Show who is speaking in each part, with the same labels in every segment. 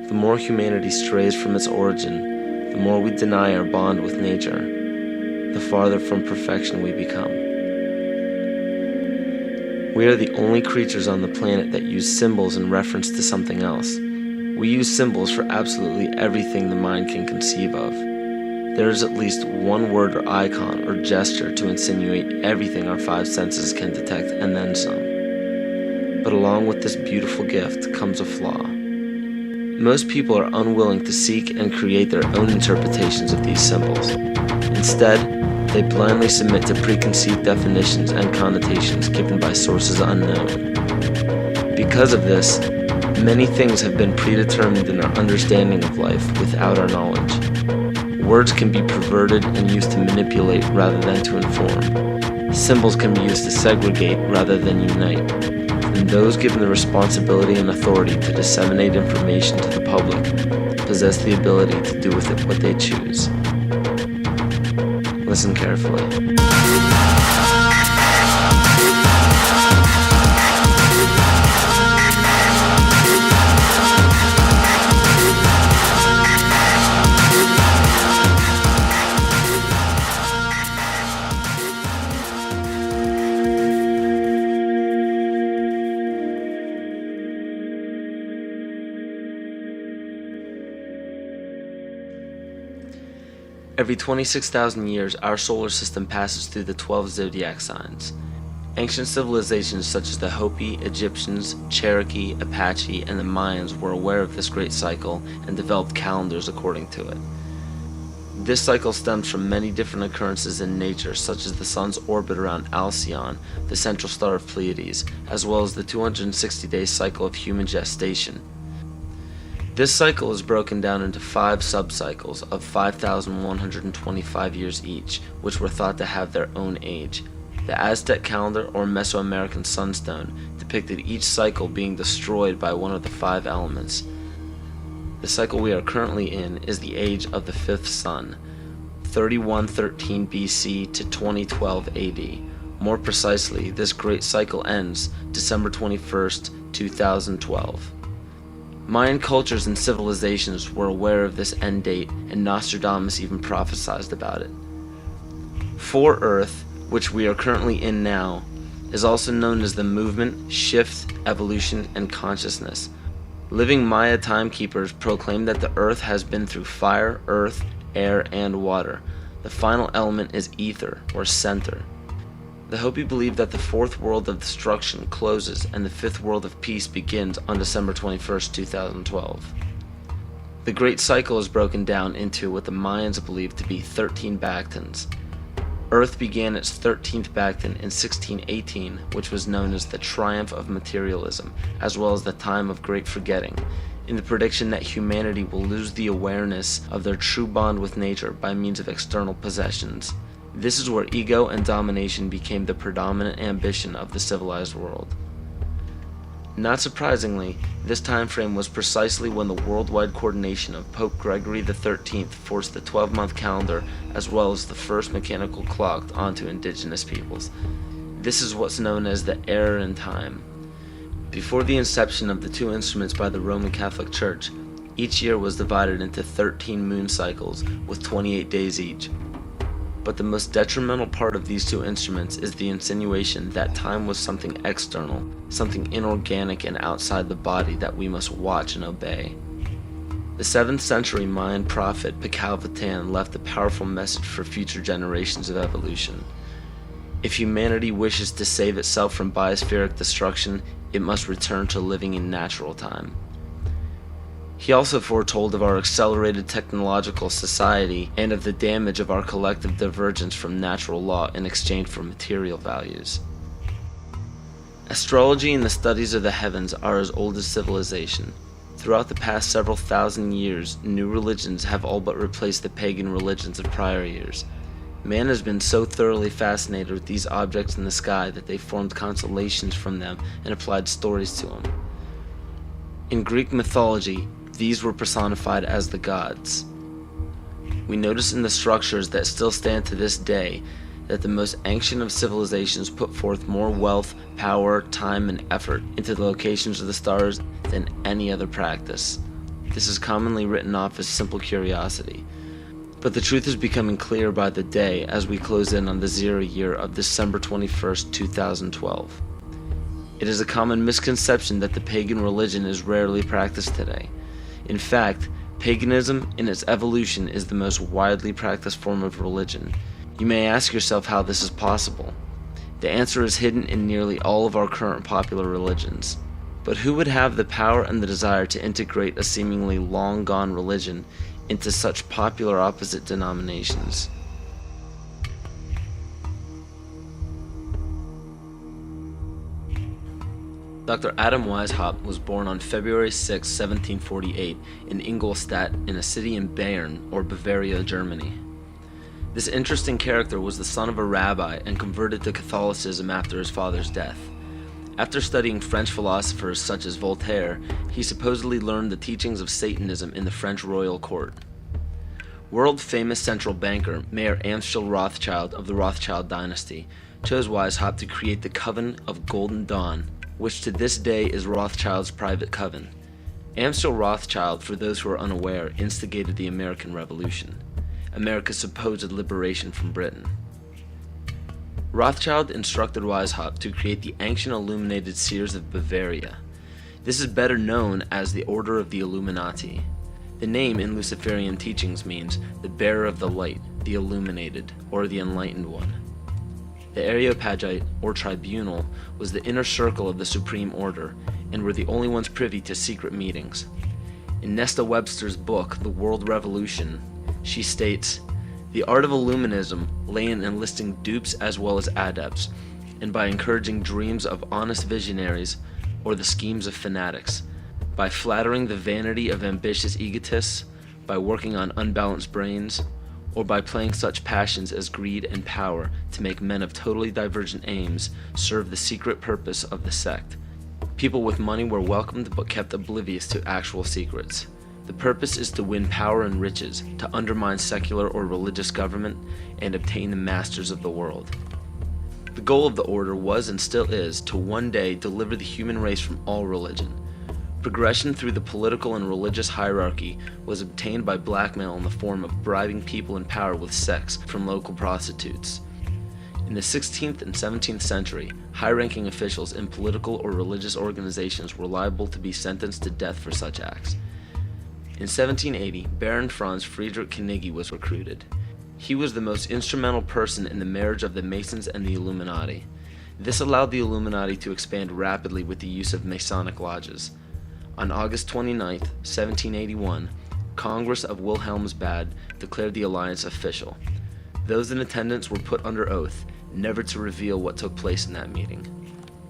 Speaker 1: The more humanity strays from its origin, the more we deny our bond with nature, the farther from perfection we become. We are the only creatures on the planet that use symbols in reference to something else. We use symbols for absolutely everything the mind can conceive of. There is at least one word or icon or gesture to insinuate everything our five senses can detect and then some. But along with this beautiful gift comes a flaw. Most people are unwilling to seek and create their own interpretations of these symbols. Instead, they blindly submit to preconceived definitions and connotations given by sources unknown. Because of this, many things have been predetermined in our understanding of life without our knowledge. Words can be perverted and used to manipulate rather than to inform. Symbols can be used to segregate rather than unite. And those given the responsibility and authority to disseminate information to the public possess the ability to do with it what they choose. Listen carefully. Every 26,000 years, our solar system passes through the 12 zodiac signs. Ancient civilizations such as the Hopi, Egyptians, Cherokee, Apache, and the Mayans were aware of this great cycle and developed calendars according to it. This cycle stems from many different occurrences in nature, such as the sun's orbit around Alcyon, the central star of Pleiades, as well as the 260-day cycle of human gestation. This cycle is broken down into 5 subcycles of 5,125 years each, which were thought to have their own age. The Aztec calendar or Mesoamerican sunstone depicted each cycle being destroyed by one of the 5 elements. The cycle we are currently in is the age of the 5th sun, 3113 BC to 2012 AD. More precisely, this great cycle ends December 21st, 2012. Mayan cultures and civilizations were aware of this end date, and Nostradamus even prophesied about it. For Earth, which we are currently in now, is also known as the movement, shift, evolution, and consciousness. Living Maya timekeepers proclaim that the Earth has been through fire, earth, air, and water. The final element is ether, or center. The Hopi believe that the 4th world of destruction closes and the 5th world of peace begins on December 21st, 2012. The Great Cycle is broken down into what the Mayans believe to be 13 Bactans. Earth began its 13th Bactan in 1618, which was known as the Triumph of Materialism, as well as the Time of Great Forgetting, in the prediction that humanity will lose the awareness of their true bond with nature by means of external possessions. This is where ego and domination became the predominant ambition of the civilized world. Not surprisingly, this time frame was precisely when the worldwide coordination of Pope Gregory XIII forced the 12-month calendar as well as the first mechanical clock onto indigenous peoples. This is what's known as the error in time. Before the inception of the 2 instruments by the Roman Catholic Church, each year was divided into 13 moon cycles with 28 days each. But the most detrimental part of these 2 instruments is the insinuation that time was something external, something inorganic and outside the body that we must watch and obey. The 7th century Mayan prophet Pacalvatan left a powerful message for future generations of evolution. If humanity wishes to save itself from biospheric destruction, it must return to living in natural time. He also foretold of our accelerated technological society and of the damage of our collective divergence from natural law in exchange for material values. Astrology and the studies of the heavens are as old as civilization. Throughout the past several thousand years, new religions have all but replaced the pagan religions of prior years. Man has been so thoroughly fascinated with these objects in the sky that they formed constellations from them and applied stories to them. In Greek mythology, these were personified as the gods. We notice in the structures that still stand to this day that the most ancient of civilizations put forth more wealth, power, time, and effort into the locations of the stars than any other practice. This is commonly written off as simple curiosity. But the truth is becoming clear by the day as we close in on the 0 year of December 21st, 2012. It is a common misconception that the pagan religion is rarely practiced today. In fact, paganism in its evolution is the most widely practiced form of religion. You may ask yourself how this is possible. The answer is hidden in nearly all of our current popular religions. But who would have the power and the desire to integrate a seemingly long-gone religion into such popular opposite denominations? Dr. Adam Weishaupt was born on February 6, 1748 in Ingolstadt in a city in Bayern, or Bavaria, Germany. This interesting character was the son of a rabbi and converted to Catholicism after his father's death. After studying French philosophers such as Voltaire, he supposedly learned the teachings of Satanism in the French royal court. World-famous central banker Mayer Amschel Rothschild of the Rothschild dynasty chose Weishaupt to create the Coven of Golden Dawn, which to this day is Rothschild's private coven. Amschel Rothschild, for those who are unaware, instigated the American Revolution, America's supposed liberation from Britain. Rothschild instructed Weishaupt to create the ancient illuminated seers of Bavaria. This is better known as the Order of the Illuminati. The name in Luciferian teachings means the bearer of the light, the illuminated, or the enlightened one. The Areopagite, or tribunal, was the inner circle of the Supreme Order, and were the only ones privy to secret meetings. In Nesta Webster's book, The World Revolution, she states, "The art of Illuminism lay in enlisting dupes as well as adepts, and by encouraging dreams of honest visionaries or the schemes of fanatics, by flattering the vanity of ambitious egotists, by working on unbalanced brains, or by playing such passions as greed and power to make men of totally divergent aims serve the secret purpose of the sect. People with money were welcomed but kept oblivious to actual secrets. The purpose is to win power and riches, to undermine secular or religious government, and obtain the masters of the world." The goal of the order was and still is to one day deliver the human race from all religion. Progression through the political and religious hierarchy was obtained by blackmail in the form of bribing people in power with sex from local prostitutes. In the 16th and 17th century, high-ranking officials in political or religious organizations were liable to be sentenced to death for such acts. In 1780, Baron Franz Friedrich Knigge was recruited. He was the most instrumental person in the marriage of the Masons and the Illuminati. This allowed the Illuminati to expand rapidly with the use of Masonic lodges. On August 29, 1781, Congress of Wilhelmsbad declared the alliance official. Those in attendance were put under oath, never to reveal what took place in that meeting.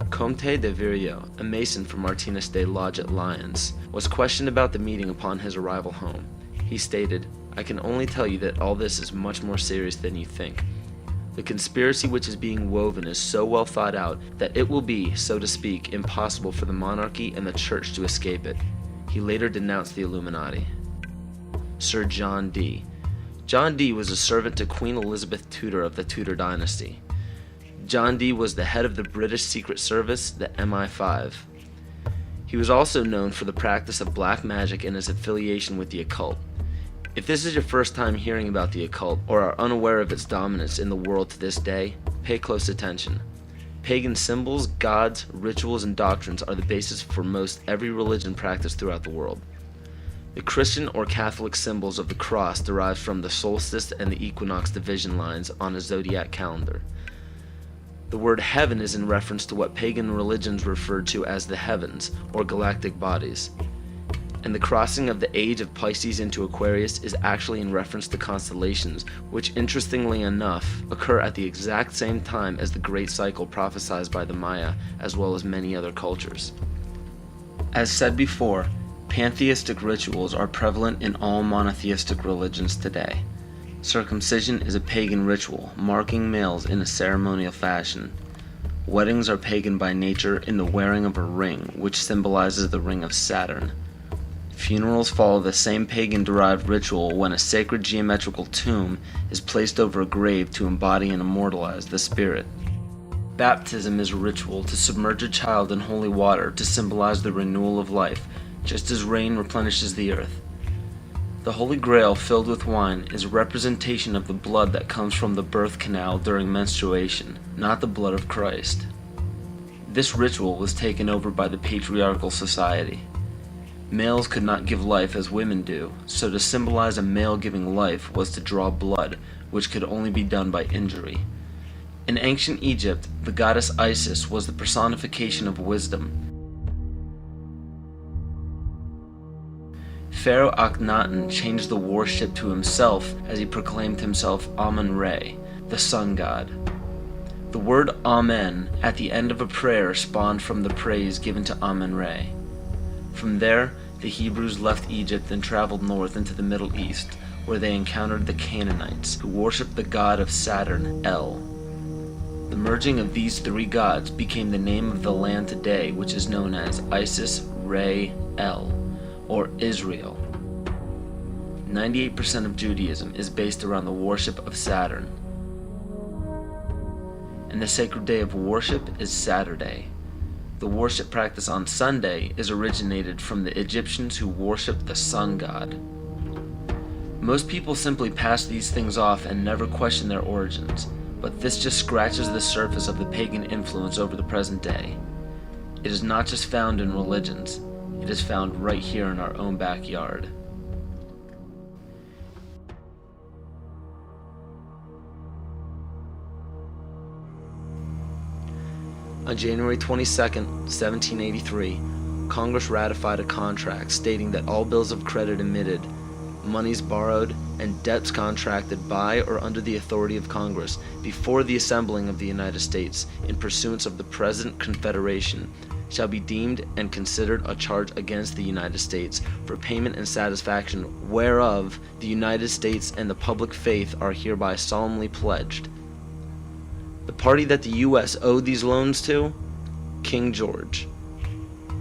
Speaker 1: Comte de Virieu, a Mason from Martinez de Lodge at Lyons, was questioned about the meeting upon his arrival home. He stated, "I can only tell you that all this is much more serious than you think. The conspiracy which is being woven is so well thought out that it will be, so to speak, impossible for the monarchy and the church to escape it." He later denounced the Illuminati. Sir John Dee. John Dee was a servant to Queen Elizabeth Tudor of the Tudor dynasty. John Dee was the head of the British Secret Service, the MI5. He was also known for the practice of black magic and his affiliation with the occult. If this is your first time hearing about the occult, or are unaware of its dominance in the world to this day, pay close attention. Pagan symbols, gods, rituals, and doctrines are the basis for most every religion practiced throughout the world. The Christian or Catholic symbols of the cross derive from the solstice and the equinox division lines on a zodiac calendar. The word heaven is in reference to what pagan religions referred to as the heavens, or galactic bodies. And the crossing of the age of Pisces into Aquarius is actually in reference to constellations, which interestingly enough occur at the exact same time as the great cycle prophesied by the Maya, as well as many other cultures. As said before, pantheistic rituals are prevalent in all monotheistic religions today. Circumcision is a pagan ritual, marking males in a ceremonial fashion. Weddings are pagan by nature in the wearing of a ring, which symbolizes the ring of Saturn. Funerals follow the same pagan-derived ritual when a sacred geometrical tomb is placed over a grave to embody and immortalize the spirit. Baptism is a ritual to submerge a child in holy water to symbolize the renewal of life, just as rain replenishes the earth. The Holy Grail filled with wine is a representation of the blood that comes from the birth canal during menstruation, not the blood of Christ. This ritual was taken over by the patriarchal society. Males could not give life as women do, so to symbolize a male giving life was to draw blood, which could only be done by injury. In ancient Egypt, the goddess Isis was the personification of wisdom. Pharaoh Akhenaten changed the worship to himself as he proclaimed himself Amun-Re, the sun god. The word Amen at the end of a prayer spawned from the praise given to Amun-Re. From there, the Hebrews left Egypt and traveled north into the Middle East, where they encountered the Canaanites, who worshipped the god of Saturn, El. The merging of these three gods became the name of the land today, which is known as Isis, Re, El, or Israel. 98% of Judaism is based around the worship of Saturn. And the sacred day of worship is Saturday. The worship practice on Sunday is originated from the Egyptians who worshipped the sun god. Most people simply pass these things off and never question their origins, but this just scratches the surface of the pagan influence over the present day. It is not just found in religions, it is found right here in our own backyard. On January 22, 1783, Congress ratified a contract stating that all bills of credit emitted, monies borrowed, and debts contracted by or under the authority of Congress before the assembling of the United States in pursuance of the present Confederation shall be deemed and considered a charge against the United States for payment and satisfaction whereof the United States and the public faith are hereby solemnly pledged. The party that the U.S. owed these loans to? King George.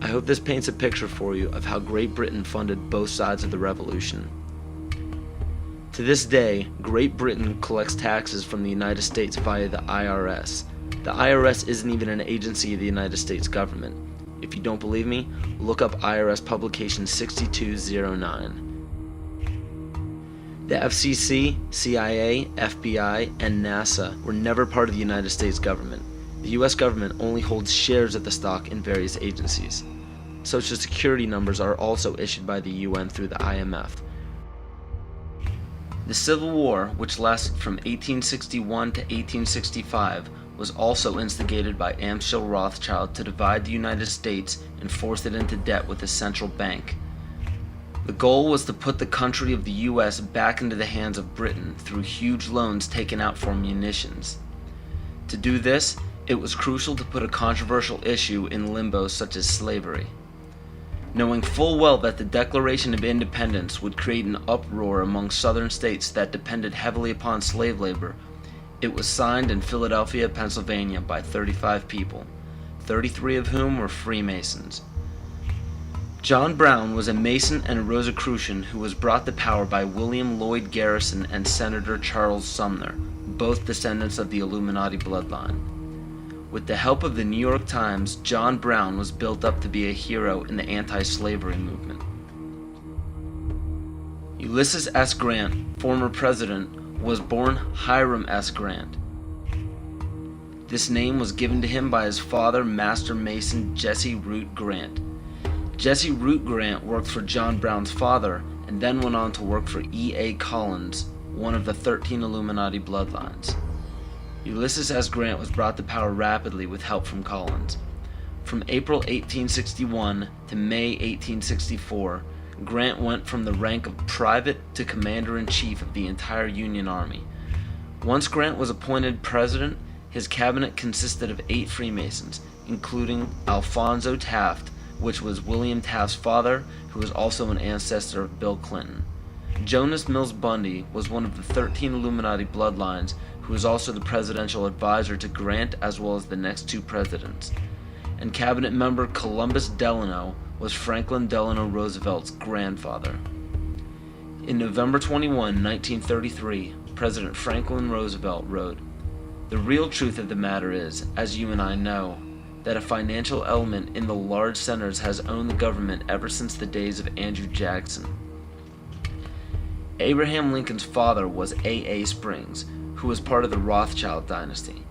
Speaker 1: I hope this paints a picture for you of how Great Britain funded both sides of the Revolution. To this day, Great Britain collects taxes from the United States via the IRS. The IRS isn't even an agency of the United States government. If you don't believe me, look up IRS publication 6209. The FCC, CIA, FBI, and NASA were never part of the United States government. The US government only holds shares of the stock in various agencies. Social security numbers are also issued by the UN through the IMF. The Civil War, which lasted from 1861 to 1865, was also instigated by Amschel Rothschild to divide the United States and force it into debt with a central bank. The goal was to put the country of the US back into the hands of Britain through huge loans taken out for munitions. To do this, it was crucial to put a controversial issue in limbo such as slavery. Knowing full well that the Declaration of Independence would create an uproar among southern states that depended heavily upon slave labor, it was signed in Philadelphia, Pennsylvania by 35 people, 33 of whom were Freemasons. John Brown was a Mason and a Rosicrucian who was brought to power by William Lloyd Garrison and Senator Charles Sumner, both descendants of the Illuminati bloodline. With the help of the New York Times, John Brown was built up to be a hero in the anti-slavery movement. Ulysses S. Grant, former president, was born Hiram S. Grant. This name was given to him by his father, Master Mason Jesse Root Grant. Jesse Root Grant worked for John Brown's father and then went on to work for E.A. Collins, one of the 13 Illuminati bloodlines. Ulysses S. Grant was brought to power rapidly with help from Collins. From April 1861 to May 1864, Grant went from the rank of private to commander-in-chief of the entire Union Army. Once Grant was appointed president, his cabinet consisted of 8 Freemasons, including Alphonso Taft, which was William Taft's father, who was also an ancestor of Bill Clinton. Jonas Mills Bundy was one of the 13 Illuminati bloodlines, who was also the presidential advisor to Grant as well as the next 2 presidents. And cabinet member Columbus Delano was Franklin Delano Roosevelt's grandfather. In November 21, 1933, President Franklin Roosevelt wrote, "The real truth of the matter is, as you and I know, that a financial element in the large centers has owned the government ever since the days of Andrew Jackson. Abraham Lincoln's father was A.A. Springs, who was part of the Rothschild dynasty.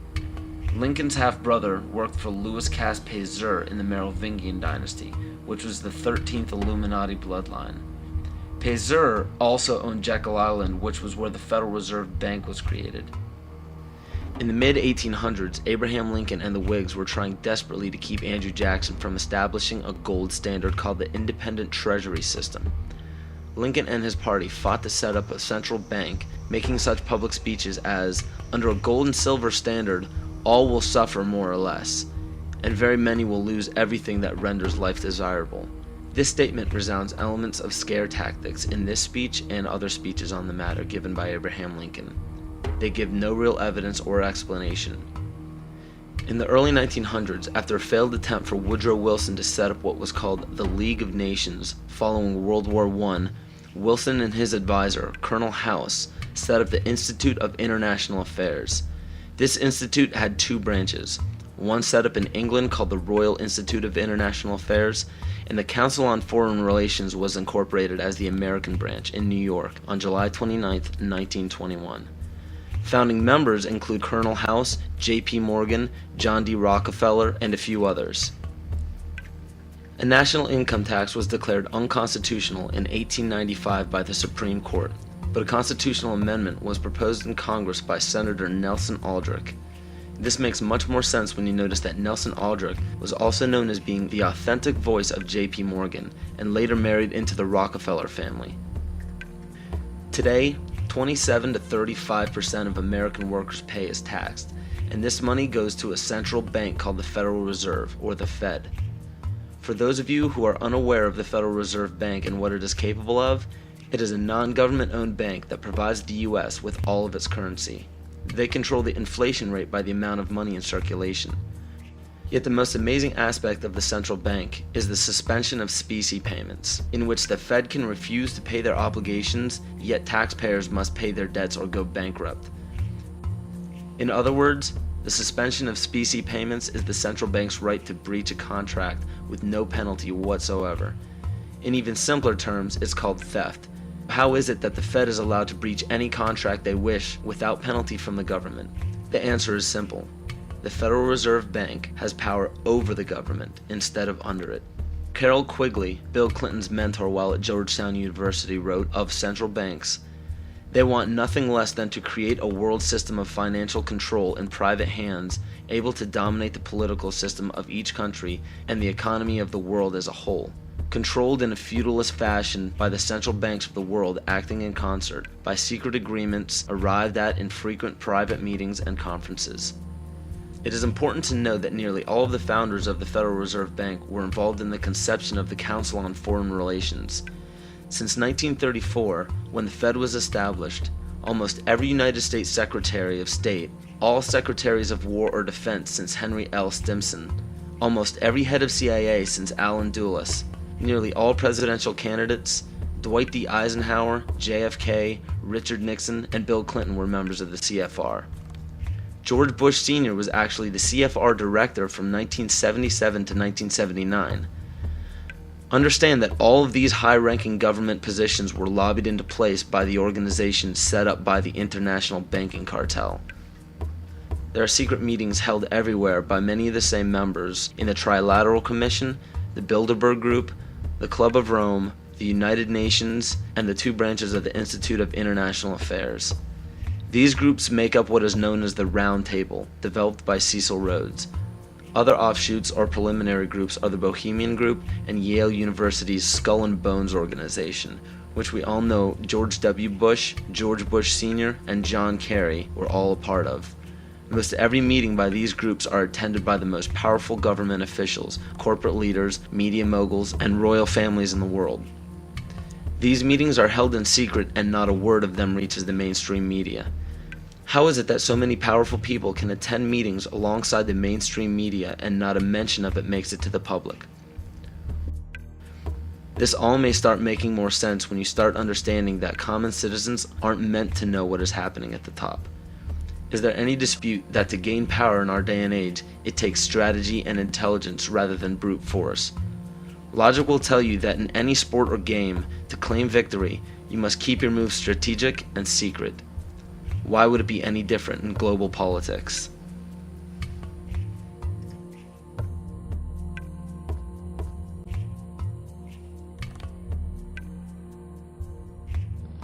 Speaker 1: Lincoln's half-brother worked for Louis Cass Pasteur in the Merovingian dynasty, which was the 13th Illuminati bloodline. Pasteur also owned Jekyll Island, which was where the Federal Reserve Bank was created. In the mid-1800s, Abraham Lincoln and the Whigs were trying desperately to keep Andrew Jackson from establishing a gold standard called the Independent Treasury System. Lincoln and his party fought to set up a central bank, making such public speeches as, "Under a gold and silver standard, all will suffer more or less, and very many will lose everything that renders life desirable." This statement resounds elements of scare tactics in this speech and other speeches on the matter given by Abraham Lincoln. They give no real evidence or explanation. In the early 1900s, after a failed attempt for Woodrow Wilson to set up what was called the League of Nations following World War I, Wilson and his advisor, Colonel House, set up the Institute of International Affairs. This institute had two branches, one set up in England called the Royal Institute of International Affairs, and the Council on Foreign Relations was incorporated as the American branch in New York on July 29, 1921. Founding members include Colonel House, J.P. Morgan, John D. Rockefeller, and a few others. A national income tax was declared unconstitutional in 1895 by the Supreme Court, but a constitutional amendment was proposed in Congress by Senator Nelson Aldrich. This makes much more sense when you notice that Nelson Aldrich was also known as being the authentic voice of J.P. Morgan, and later married into the Rockefeller family. Today, 27 to 35% of American workers' pay is taxed, and this money goes to a central bank called the Federal Reserve, or the Fed. For those of you who are unaware of the Federal Reserve Bank and what it is capable of, it is a non-government-owned bank that provides the U.S. with all of its currency. They control the inflation rate by the amount of money in circulation. Yet the most amazing aspect of the central bank is the suspension of specie payments, in which the Fed can refuse to pay their obligations, yet taxpayers must pay their debts or go bankrupt. In other words, the suspension of specie payments is the central bank's right to breach a contract with no penalty whatsoever. In even simpler terms, it's called theft. How is it that the Fed is allowed to breach any contract they wish without penalty from the government? The answer is simple. The Federal Reserve Bank has power over the government instead of under it. Carroll Quigley, Bill Clinton's mentor while at Georgetown University, wrote of central banks, "They want nothing less than to create a world system of financial control in private hands, able to dominate the political system of each country and the economy of the world as a whole, controlled in a feudalist fashion by the central banks of the world acting in concert, by secret agreements arrived at in frequent private meetings and conferences." It is important to note that nearly all of the founders of the Federal Reserve Bank were involved in the conception of the Council on Foreign Relations. Since 1934, when the Fed was established, almost every United States Secretary of State, all Secretaries of War or Defense since Henry L. Stimson, almost every head of CIA since Allen Dulles, nearly all presidential candidates, Dwight D. Eisenhower, JFK, Richard Nixon, and Bill Clinton were members of the CFR. George Bush Sr. was actually the CFR director from 1977 to 1979. Understand that all of these high-ranking government positions were lobbied into place by the organization set up by the international banking cartel. There are secret meetings held everywhere by many of the same members in the Trilateral Commission, the Bilderberg Group, the Club of Rome, the United Nations, and the two branches of the Institute of International Affairs. These groups make up what is known as the Round Table, developed by Cecil Rhodes. Other offshoots or preliminary groups are the Bohemian Group and Yale University's Skull and Bones organization, which we all know George W. Bush, George Bush Sr., and John Kerry were all a part of. Most every meeting by these groups are attended by the most powerful government officials, corporate leaders, media moguls, and royal families in the world. These meetings are held in secret and not a word of them reaches the mainstream media. How is it that so many powerful people can attend meetings alongside the mainstream media and not a mention of it makes it to the public? This all may start making more sense when you start understanding that common citizens aren't meant to know what is happening at the top. Is there any dispute that to gain power in our day and age, it takes strategy and intelligence rather than brute force? Logic will tell you that in any sport or game, to claim victory, you must keep your moves strategic and secret. Why would it be any different in global politics?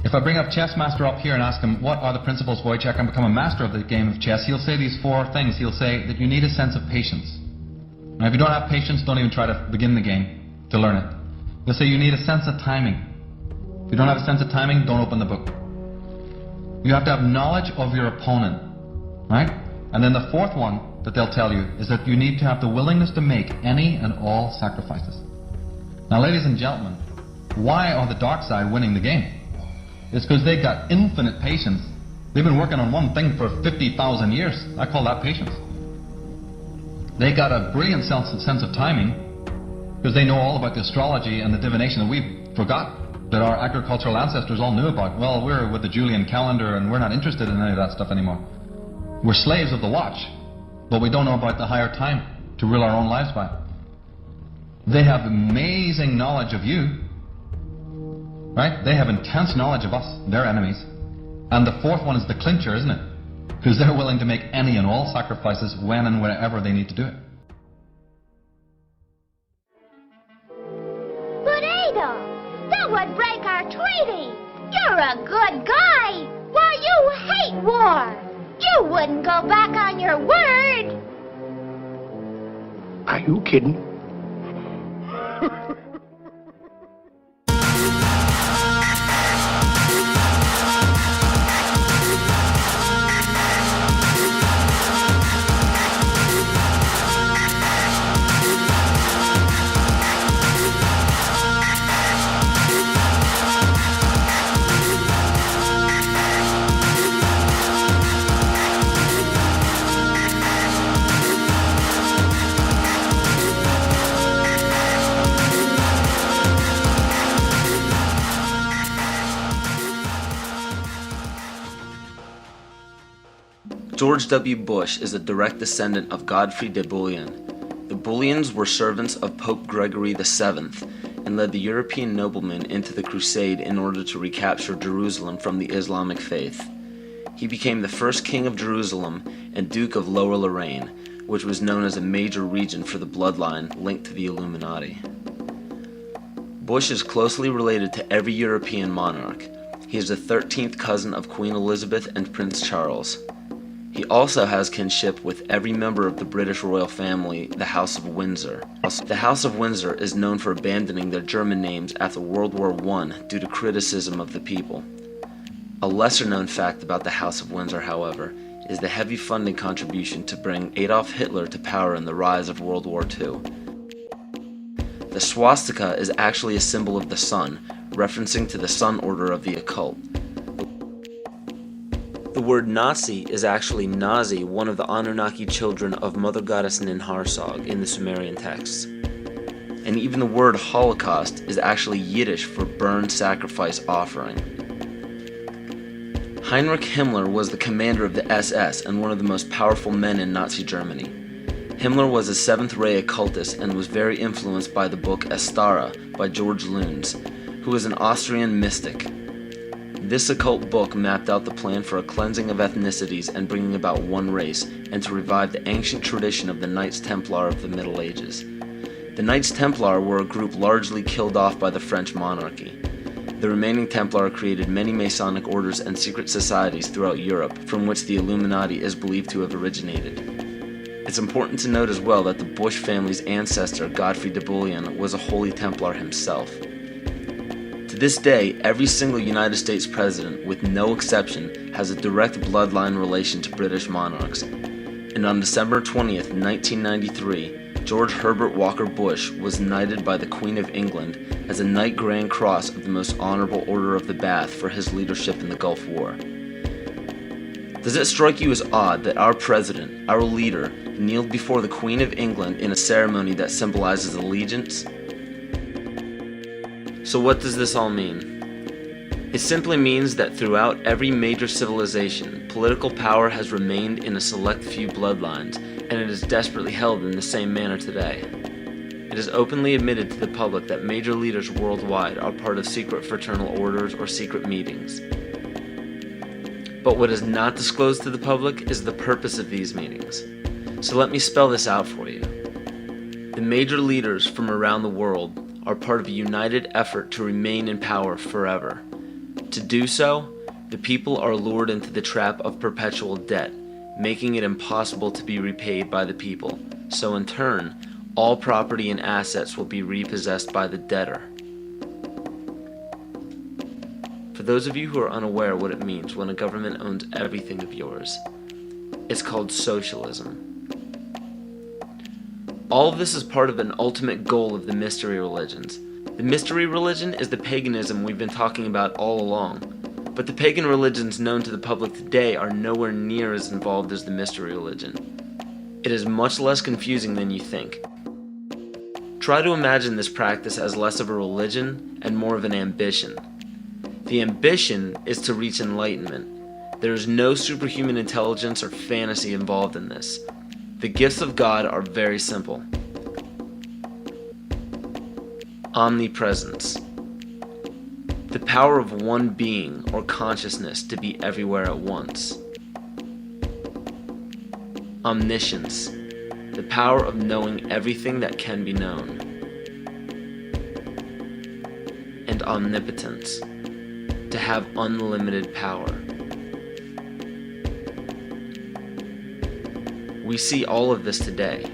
Speaker 2: If I bring up Chess Master up here and ask him, what are the principles, Wojciech, and become a master of the game of chess, he'll say these four things. He'll say that you need a sense of patience. Now, if you don't have patience, don't even try to begin the game to learn it. He'll say you need a sense of timing. If you don't have a sense of timing, don't open the book. You have to have knowledge of your opponent, right? And then the fourth one that they'll tell you is that you need to have the willingness to make any and all sacrifices. Now, ladies and gentlemen, why are the dark side winning the game? It's because they've got infinite patience. They've been working on one thing for 50,000 years. I call that patience. They got a brilliant sense of timing because they know all about the astrology and the divination that we forgot, that our agricultural ancestors all knew about. Well, we're with the Julian calendar and we're not interested in any of that stuff anymore. We're slaves of the watch, but we don't know about the higher time to rule our own lives by. They have amazing knowledge of you. Right? They have intense knowledge of us, their enemies. And the fourth one is the clincher, isn't it? Because they're willing to make any and all sacrifices when and wherever they need to do it.
Speaker 3: But Adolf, that would break our treaty. You're a good guy. Why, you hate war. You wouldn't go back on your word.
Speaker 4: Are you kidding?
Speaker 1: George W. Bush is a direct descendant of Godfrey de Bouillon. The Bouillons were servants of Pope Gregory VII and led the European noblemen into the crusade in order to recapture Jerusalem from the Islamic faith. He became the first king of Jerusalem and Duke of Lower Lorraine, which was known as a major region for the bloodline linked to the Illuminati. Bush is closely related to every European monarch. He is the 13th cousin of Queen Elizabeth and Prince Charles. He also has kinship with every member of the British royal family, the House of Windsor. The House of Windsor is known for abandoning their German names after World War I due to criticism of the people. A lesser-known fact about the House of Windsor, however, is the heavy funding contribution to bring Adolf Hitler to power in the rise of World War II. The swastika is actually a symbol of the sun, referencing to the sun order of the occult. The word Nazi is actually Nazi, one of the Anunnaki children of Mother Goddess Ninharsag in the Sumerian texts. And even the word Holocaust is actually Yiddish for burn, sacrifice, offering. Heinrich Himmler was the commander of the SS and one of the most powerful men in Nazi Germany. Himmler was a Seventh-ray occultist and was very influenced by the book Astara by George Luns, who was an Austrian mystic. This occult book mapped out the plan for a cleansing of ethnicities and bringing about one race, and to revive the ancient tradition of the Knights Templar of the Middle Ages. The Knights Templar were a group largely killed off by the French monarchy. The remaining Templar created many Masonic orders and secret societies throughout Europe, from which the Illuminati is believed to have originated. It's important to note as well that the Bush family's ancestor, Godfrey de Bouillon, was a Holy Templar himself. To this day, every single United States president, with no exception, has a direct bloodline relation to British monarchs. And on December 20th, 1993, George Herbert Walker Bush was knighted by the Queen of England as a Knight Grand Cross of the Most Honorable Order of the Bath for his leadership in the Gulf War. Does it strike you as odd that our president, our leader, kneeled before the Queen of England in a ceremony that symbolizes allegiance? So what does this all mean? It simply means that throughout every major civilization, political power has remained in a select few bloodlines, and it is desperately held in the same manner today. It is openly admitted to the public that major leaders worldwide are part of secret fraternal orders or secret meetings. But what is not disclosed to the public is the purpose of these meetings. So let me spell this out for you. The major leaders from around the world are part of a united effort to remain in power forever. To do so, the people are lured into the trap of perpetual debt, making it impossible to be repaid by the people. So in turn, all property and assets will be repossessed by the debtor. For those of you who are unaware what it means when a government owns everything of yours, it's called socialism. All of this is part of an ultimate goal of the mystery religions. The mystery religion is the paganism we've been talking about all along, but the pagan religions known to the public today are nowhere near as involved as the mystery religion. It is much less confusing than you think. Try to imagine this practice as less of a religion and more of an ambition. The ambition is to reach enlightenment. There is no superhuman intelligence or fantasy involved in this. The gifts of God are very simple. Omnipresence. The power of one being or consciousness to be everywhere at once. Omniscience. The power of knowing everything that can be known. And omnipotence. To have unlimited power. We see all of this today.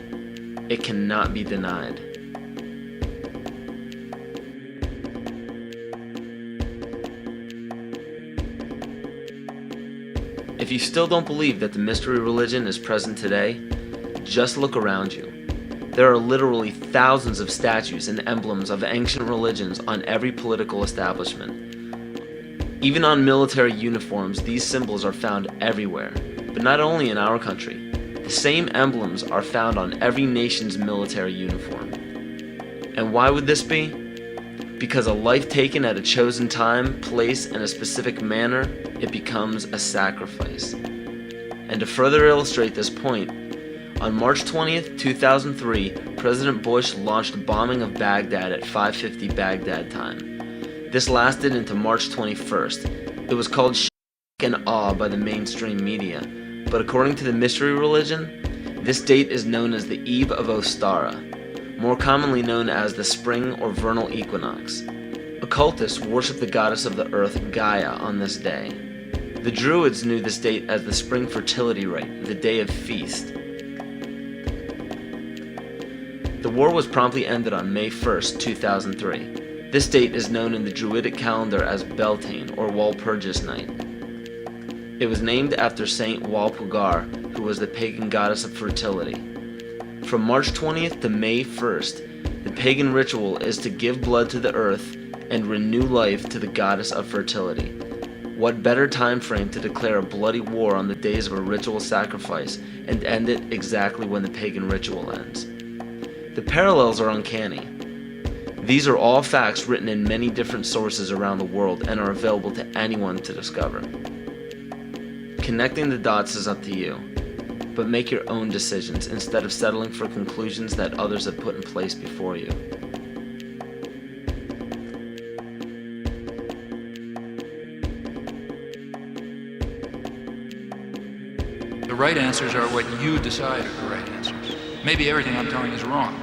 Speaker 1: It cannot be denied. If you still don't believe that the mystery religion is present today, just look around you. There are literally thousands of statues and emblems of ancient religions on every political establishment. Even on military uniforms, these symbols are found everywhere, but not only in our country. The same emblems are found on every nation's military uniform. And why would this be? Because a life taken at a chosen time, place, and a specific manner, it becomes a sacrifice. And to further illustrate this point, on March 20th, 2003, President Bush launched a bombing of Baghdad at 5:50 Baghdad time. This lasted into March 21st. It was called shock and awe by the mainstream media, but according to the mystery religion, this date is known as the Eve of Ostara, more commonly known as the spring or vernal equinox. Occultists worship the goddess of the earth, Gaia, on this day. The Druids knew this date as the spring fertility rite, the day of feast. The war was promptly ended on May 1st, 2003. This date is known in the Druidic calendar as Beltane, or Walpurgis Night. It was named after Saint Walpurga, who was the pagan goddess of fertility. From March 20th to May 1st, the pagan ritual is to give blood to the earth and renew life to the goddess of fertility. What better time frame to declare a bloody war on the days of a ritual sacrifice and end it exactly when the pagan ritual ends? The parallels are uncanny. These are all facts written in many different sources around the world and are available to anyone to discover. Connecting the dots is up to you, but make your own decisions instead of settling for conclusions that others have put in place before you.
Speaker 4: The right answers are what you decide are the right answers. Maybe everything I'm telling is wrong.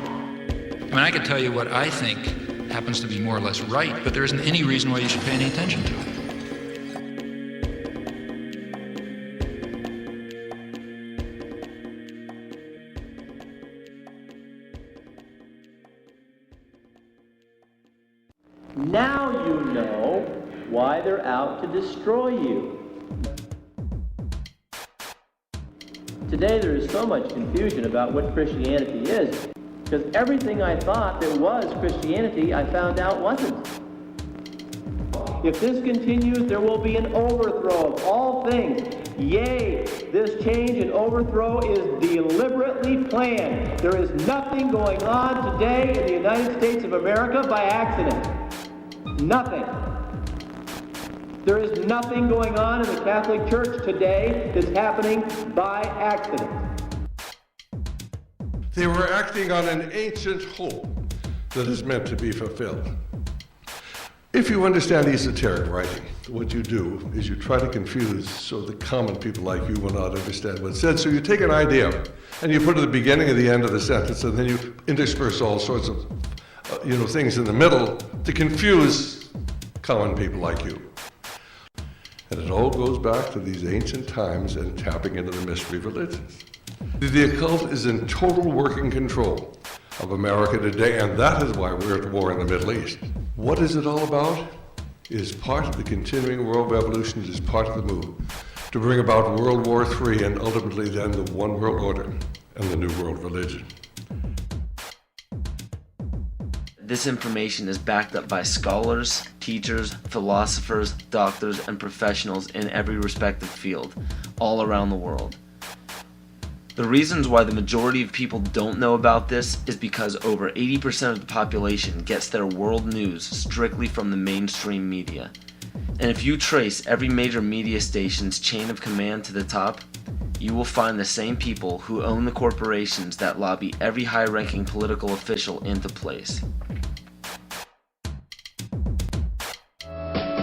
Speaker 4: I mean, I could tell you what I think happens to be more or less right, but there isn't any reason why you should pay any attention to it.
Speaker 5: Now you know why they're out to destroy you. Today there is so much confusion about what Christianity is, because everything I thought that was Christianity, I found out wasn't. If this continues, there will be an overthrow of all things. Yea, this change and overthrow is deliberately planned. There is nothing going on today in the United States of America by accident. Nothing. There is nothing going on in the Catholic Church today that's happening by accident.
Speaker 6: They were acting on an ancient hope that is meant to be fulfilled. If you understand esoteric writing, what you do is you try to confuse so the common people like you will not understand what's said. So you take an idea and you put it at the beginning and the end of the sentence, and then you intersperse all sorts of things in the middle to confuse common people like you. And it all goes back to these ancient times and tapping into the mystery religions. The occult is in total working control of America today, and that is why we're at war in the Middle East. What is it all about? It is part of the continuing world revolution. It is part of the move to bring about World War III and ultimately then the one world order and the new world religion.
Speaker 1: This information is backed up by scholars, teachers, philosophers, doctors, and professionals in every respective field, all around the world. The reasons why the majority of people don't know about this is because over 80% of the population gets their world news strictly from the mainstream media. And if you trace every major media station's chain of command to the top, you will find the same people who own the corporations that lobby every high-ranking political official into place.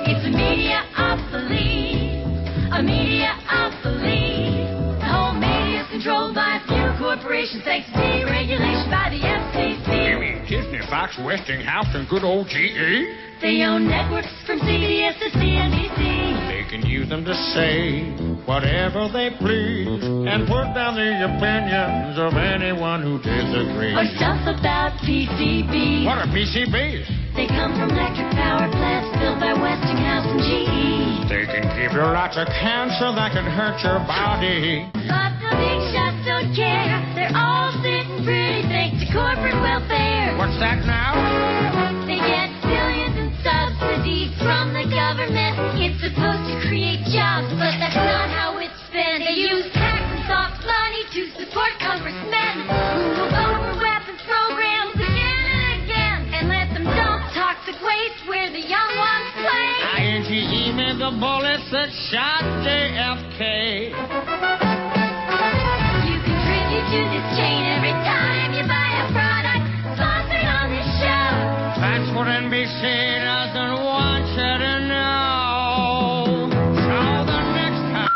Speaker 7: It's a media of belief, a media of belief. The whole media is controlled by a few corporations thanks to deregulation by the FCC.
Speaker 8: You mean Disney, Fox, Westinghouse, and good old GE?
Speaker 7: They own networks from CBS to CNBC.
Speaker 8: They can use them to say whatever they please and put down the opinions of anyone who disagrees.
Speaker 7: Or stuff about PCBs.
Speaker 8: What are PCBs?
Speaker 7: They come from electric power plants built by Westinghouse and GE.
Speaker 8: They can give you lots of cancer that can hurt your body.
Speaker 7: But the big shots don't care. They're all sitting pretty thanks to corporate welfare.
Speaker 8: What's that now?
Speaker 7: They get billions in subsidies from the government. It's supposed to create jobs, but that's not how it's spent. They use tax and soft money to support congressmen who will vote for weapons programs again and again and let them dump toxic waste where the young ones play.
Speaker 8: INTE made the bullets that shot JFK.
Speaker 7: You contribute to this chain every time you buy a product sponsored on this show.
Speaker 8: That's what NBC doesn't want you to know. So the next time,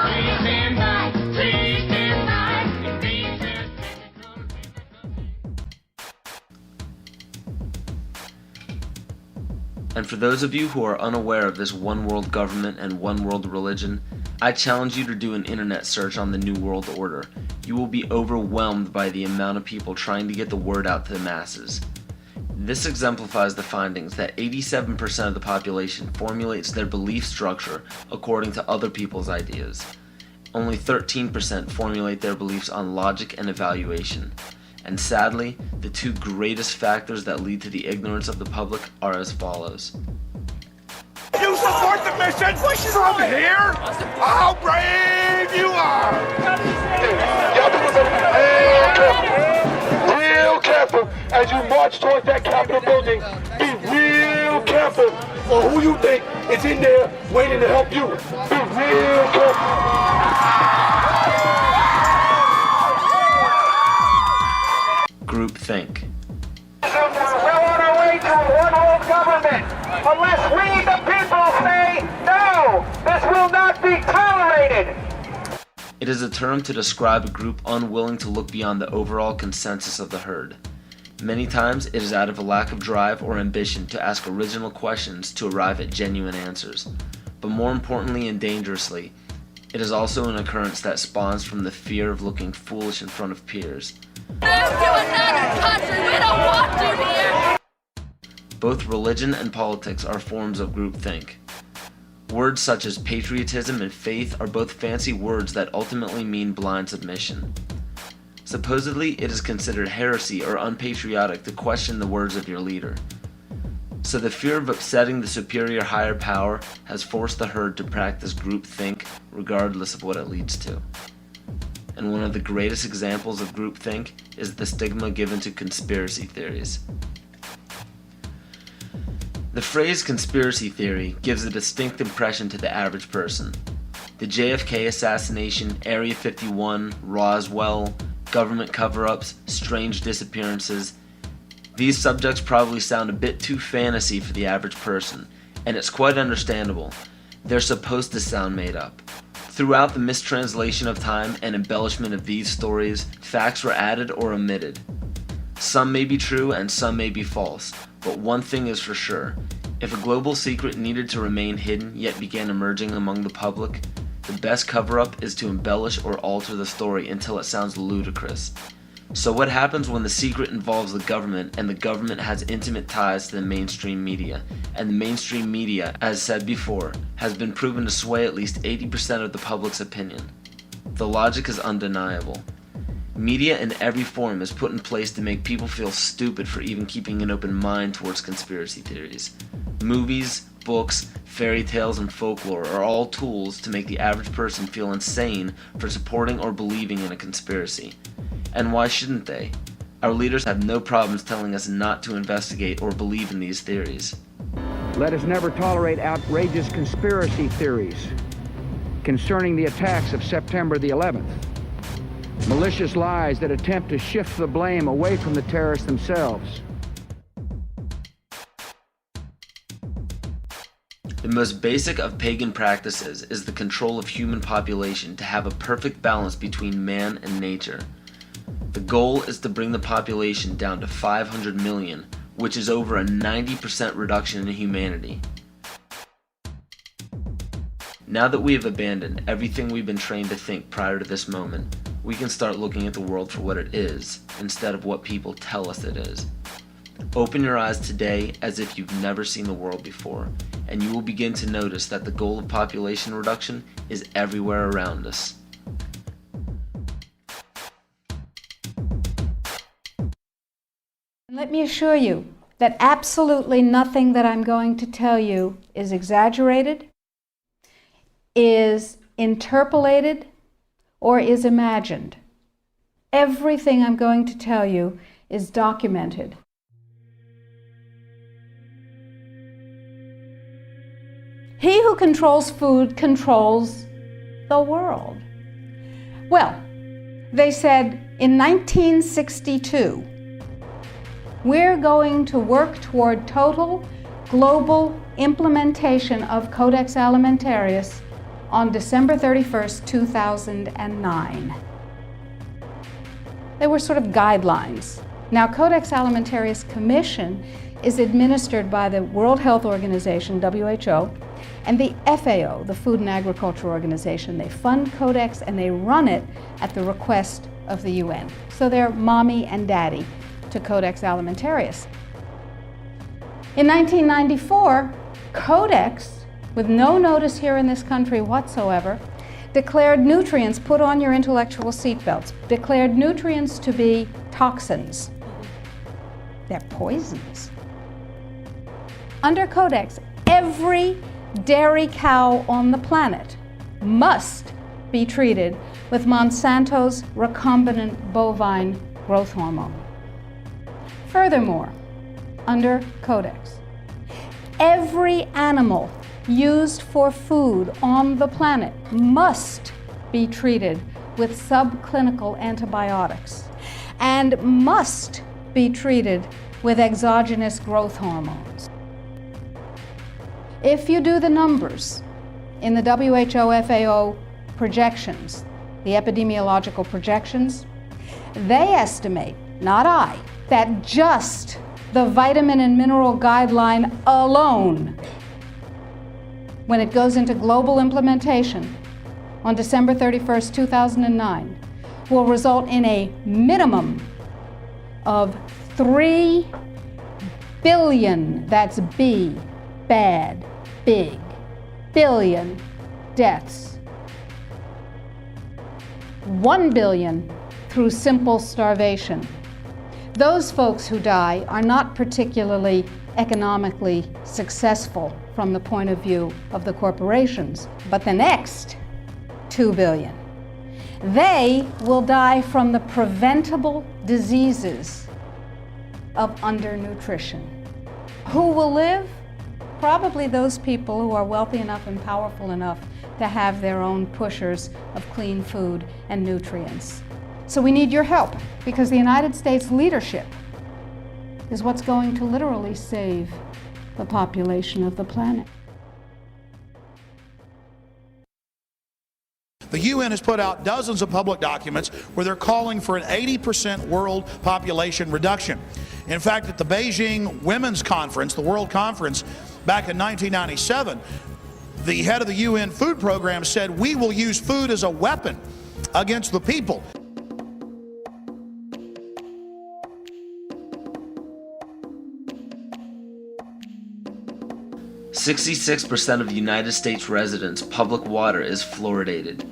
Speaker 8: please stand by, please stand by. If these is
Speaker 1: And for those of you who are unaware of this one world government and one world religion, I challenge you to do an internet search on the New World Order. You will be overwhelmed by the amount of people trying to get the word out to the masses. This exemplifies the findings that 87% of the population formulates their belief structure according to other people's ideas. Only 13% formulate their beliefs on logic and evaluation. And sadly, the two greatest factors that lead to the ignorance of the public are as follows.
Speaker 9: You support the mission from here? How brave you are!
Speaker 10: Y'all be real careful as you march towards that Capitol building. Be real careful for who you think is in there waiting to help you. Be real careful.
Speaker 1: Groupthink.
Speaker 10: We're well on our way to a one-world government. Unless we, the people, say no, this will not be tolerated.
Speaker 1: It is a term to describe a group unwilling to look beyond the overall consensus of the herd. Many times, it is out of a lack of drive or ambition to ask original questions to arrive at genuine answers. But more importantly and dangerously, it is also an occurrence that spawns from the fear of looking foolish in front of peers.
Speaker 7: Move to another country. We don't want you here.
Speaker 1: Both religion and politics are forms of groupthink. Words such as patriotism and faith are both fancy words that ultimately mean blind submission. Supposedly, it is considered heresy or unpatriotic to question the words of your leader. So the fear of upsetting the superior higher power has forced the herd to practice groupthink regardless of what it leads to. And one of the greatest examples of groupthink is the stigma given to conspiracy theories. The phrase conspiracy theory gives a distinct impression to the average person. The JFK assassination, Area 51, Roswell, government cover-ups, strange disappearances. These subjects probably sound a bit too fantasy for the average person, and it's quite understandable. They're supposed to sound made up. Throughout the mistranslation of time and embellishment of these stories, facts were added or omitted. Some may be true and some may be false, but one thing is for sure. If a global secret needed to remain hidden yet began emerging among the public, the best cover-up is to embellish or alter the story until it sounds ludicrous. So what happens when the secret involves the government and the government has intimate ties to the mainstream media, and the mainstream media, as said before, has been proven to sway at least 80% of the public's opinion? The logic is undeniable. Media in every form is put in place to make people feel stupid for even keeping an open mind towards conspiracy theories. Movies, books, fairy tales, and folklore are all tools to make the average person feel insane for supporting or believing in a conspiracy. And why shouldn't they? Our leaders have no problems telling us not to investigate or believe in these theories.
Speaker 11: Let us never tolerate outrageous conspiracy theories concerning the attacks of September the 11th. Malicious lies that attempt to shift the blame away from the terrorists themselves.
Speaker 1: The most basic of pagan practices is the control of human population to have a perfect balance between man and nature. The goal is to bring the population down to 500 million, which is over a 90% reduction in humanity. Now that we have abandoned everything we've been trained to think prior to this moment, we can start looking at the world for what it is, instead of what people tell us it is. Open your eyes today as if you've never seen the world before, and you will begin to notice that the goal of population reduction is everywhere around us.
Speaker 12: Let me assure you that absolutely nothing that I'm going to tell you is exaggerated, is interpolated, or is imagined. Everything I'm going to tell you is documented. He who controls food controls the world. Well, they said in 1962, we're going to work toward total global implementation of Codex Alimentarius on December 31st, 2009. They were sort of guidelines. Now, Codex Alimentarius Commission is administered by the World Health Organization, WHO, and the FAO, the Food and Agriculture Organization. They fund Codex and they run it at the request of the UN. So they're mommy and daddy to Codex Alimentarius. In 1994, Codex, with no notice here in this country whatsoever, declared nutrients, put on your intellectual seatbelts, declared nutrients to be toxins. They're poisons. Under Codex, every dairy cow on the planet must be treated with Monsanto's recombinant bovine growth hormone. Furthermore, under Codex, every animal used for food on the planet must be treated with subclinical antibiotics and must be treated with exogenous growth hormones. If you do the numbers in the WHO-FAO projections, the epidemiological projections, they estimate, not I, that just the vitamin and mineral guideline alone, when it goes into global implementation on December 31st, 2009, will result in a minimum of 3 billion, that's B, bad, big, billion deaths. 1 billion through simple starvation. Those folks who die are not particularly economically successful from the point of view of the corporations. But the next 2 billion, they will die from the preventable diseases of undernutrition. Who will live? Probably those people who are wealthy enough and powerful enough to have their own pushers of clean food and nutrients. So we need your help, because the United States leadership is what's going to literally save the population of the planet.
Speaker 13: The UN has put out dozens of public documents where they're calling for an 80% world population reduction. In fact, at the Beijing Women's Conference, the World Conference, back in 1997, the head of the UN Food Program said, "We will use food as a weapon against the people."
Speaker 1: 66% of United States residents' public water is fluoridated.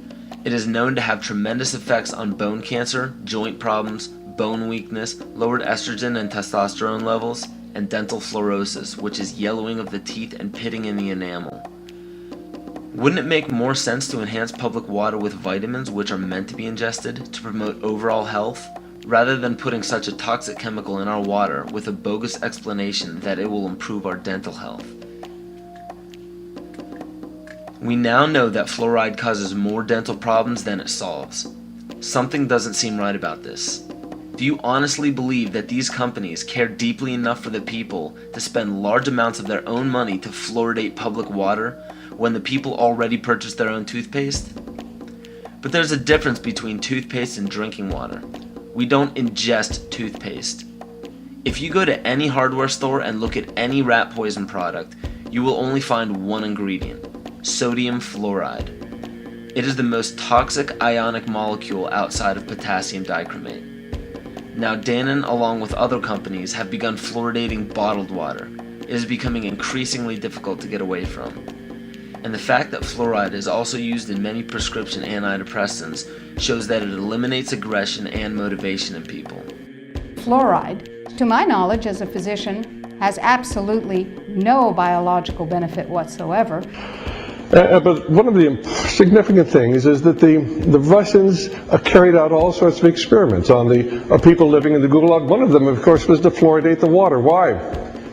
Speaker 1: It is known to have tremendous effects on bone cancer, joint problems, bone weakness, lowered estrogen and testosterone levels, and dental fluorosis, which is yellowing of the teeth and pitting in the enamel. Wouldn't it make more sense to enhance public water with vitamins which are meant to be ingested to promote overall health, rather than putting such a toxic chemical in our water with a bogus explanation that it will improve our dental health? We now know that fluoride causes more dental problems than it solves. Something doesn't seem right about this. Do you honestly believe that these companies care deeply enough for the people to spend large amounts of their own money to fluoridate public water when the people already purchase their own toothpaste? But there's a difference between toothpaste and drinking water. We don't ingest toothpaste. If you go to any hardware store and look at any rat poison product, you will only find one ingredient: sodium fluoride. It is the most toxic ionic molecule outside of potassium dichromate. Now Dannon, along with other companies, have begun fluoridating bottled water. It is becoming increasingly difficult to get away from. And the fact that fluoride is also used in many prescription antidepressants shows that it eliminates aggression and motivation in people.
Speaker 12: Fluoride, to my knowledge as a physician, has absolutely no biological benefit whatsoever.
Speaker 6: But one of the significant things is that the Russians carried out all sorts of experiments on the people living in the Gulag. One of them, of course, was to fluoridate the water. Why?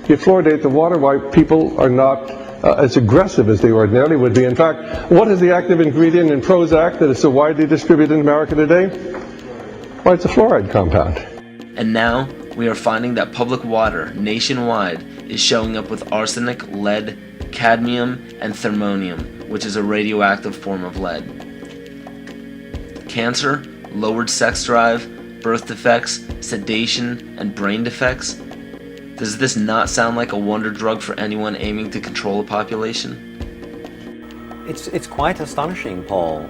Speaker 6: You fluoridate the water, why people are not as aggressive as they ordinarily would be. In fact, what is the active ingredient in Prozac that is so widely distributed in America today? Why, it's a fluoride compound.
Speaker 1: And now, we are finding that public water nationwide is showing up with arsenic, lead, cadmium, and thermonium, which is a radioactive form of lead. Cancer, lowered sex drive, birth defects, sedation, and brain defects. Does this not sound like a wonder drug for anyone aiming to control a population?
Speaker 14: It's quite astonishing, Paul,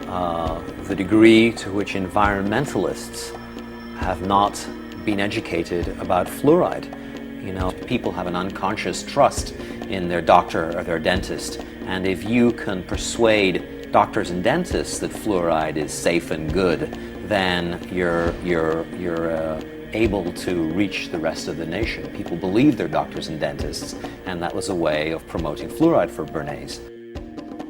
Speaker 14: the degree to which environmentalists have not been educated about fluoride. You know, people have an unconscious trust in their doctor or their dentist, and if you can persuade doctors and dentists that fluoride is safe and good, then you're able to reach the rest of the nation. People believe their doctors and dentists, and that was a way of promoting fluoride for Bernays.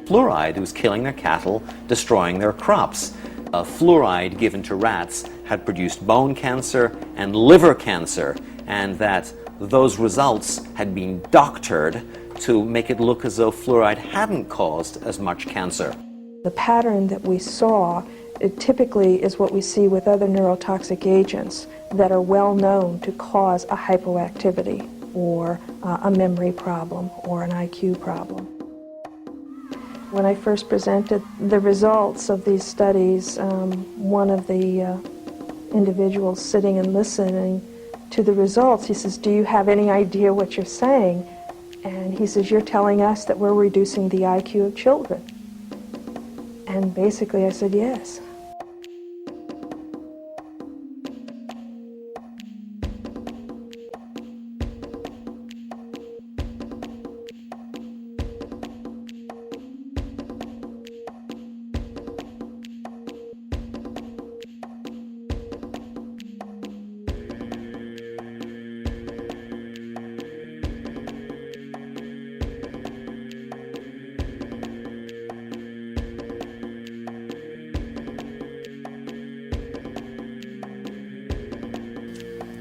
Speaker 14: Fluoride was killing their cattle, destroying their crops. Fluoride given to rats had produced bone cancer and liver cancer, and that those results had been doctored to make it look as though fluoride hadn't caused as much cancer.
Speaker 15: The pattern that we saw, it typically is what we see with other neurotoxic agents that are well known to cause a hypoactivity or a memory problem or an IQ problem. When I first presented the results of these studies, one of the individuals sitting and listening to the results, he says, "Do you have any idea what you're saying?" And he says, "You're telling us that we're reducing the IQ of children." And basically I said, yes.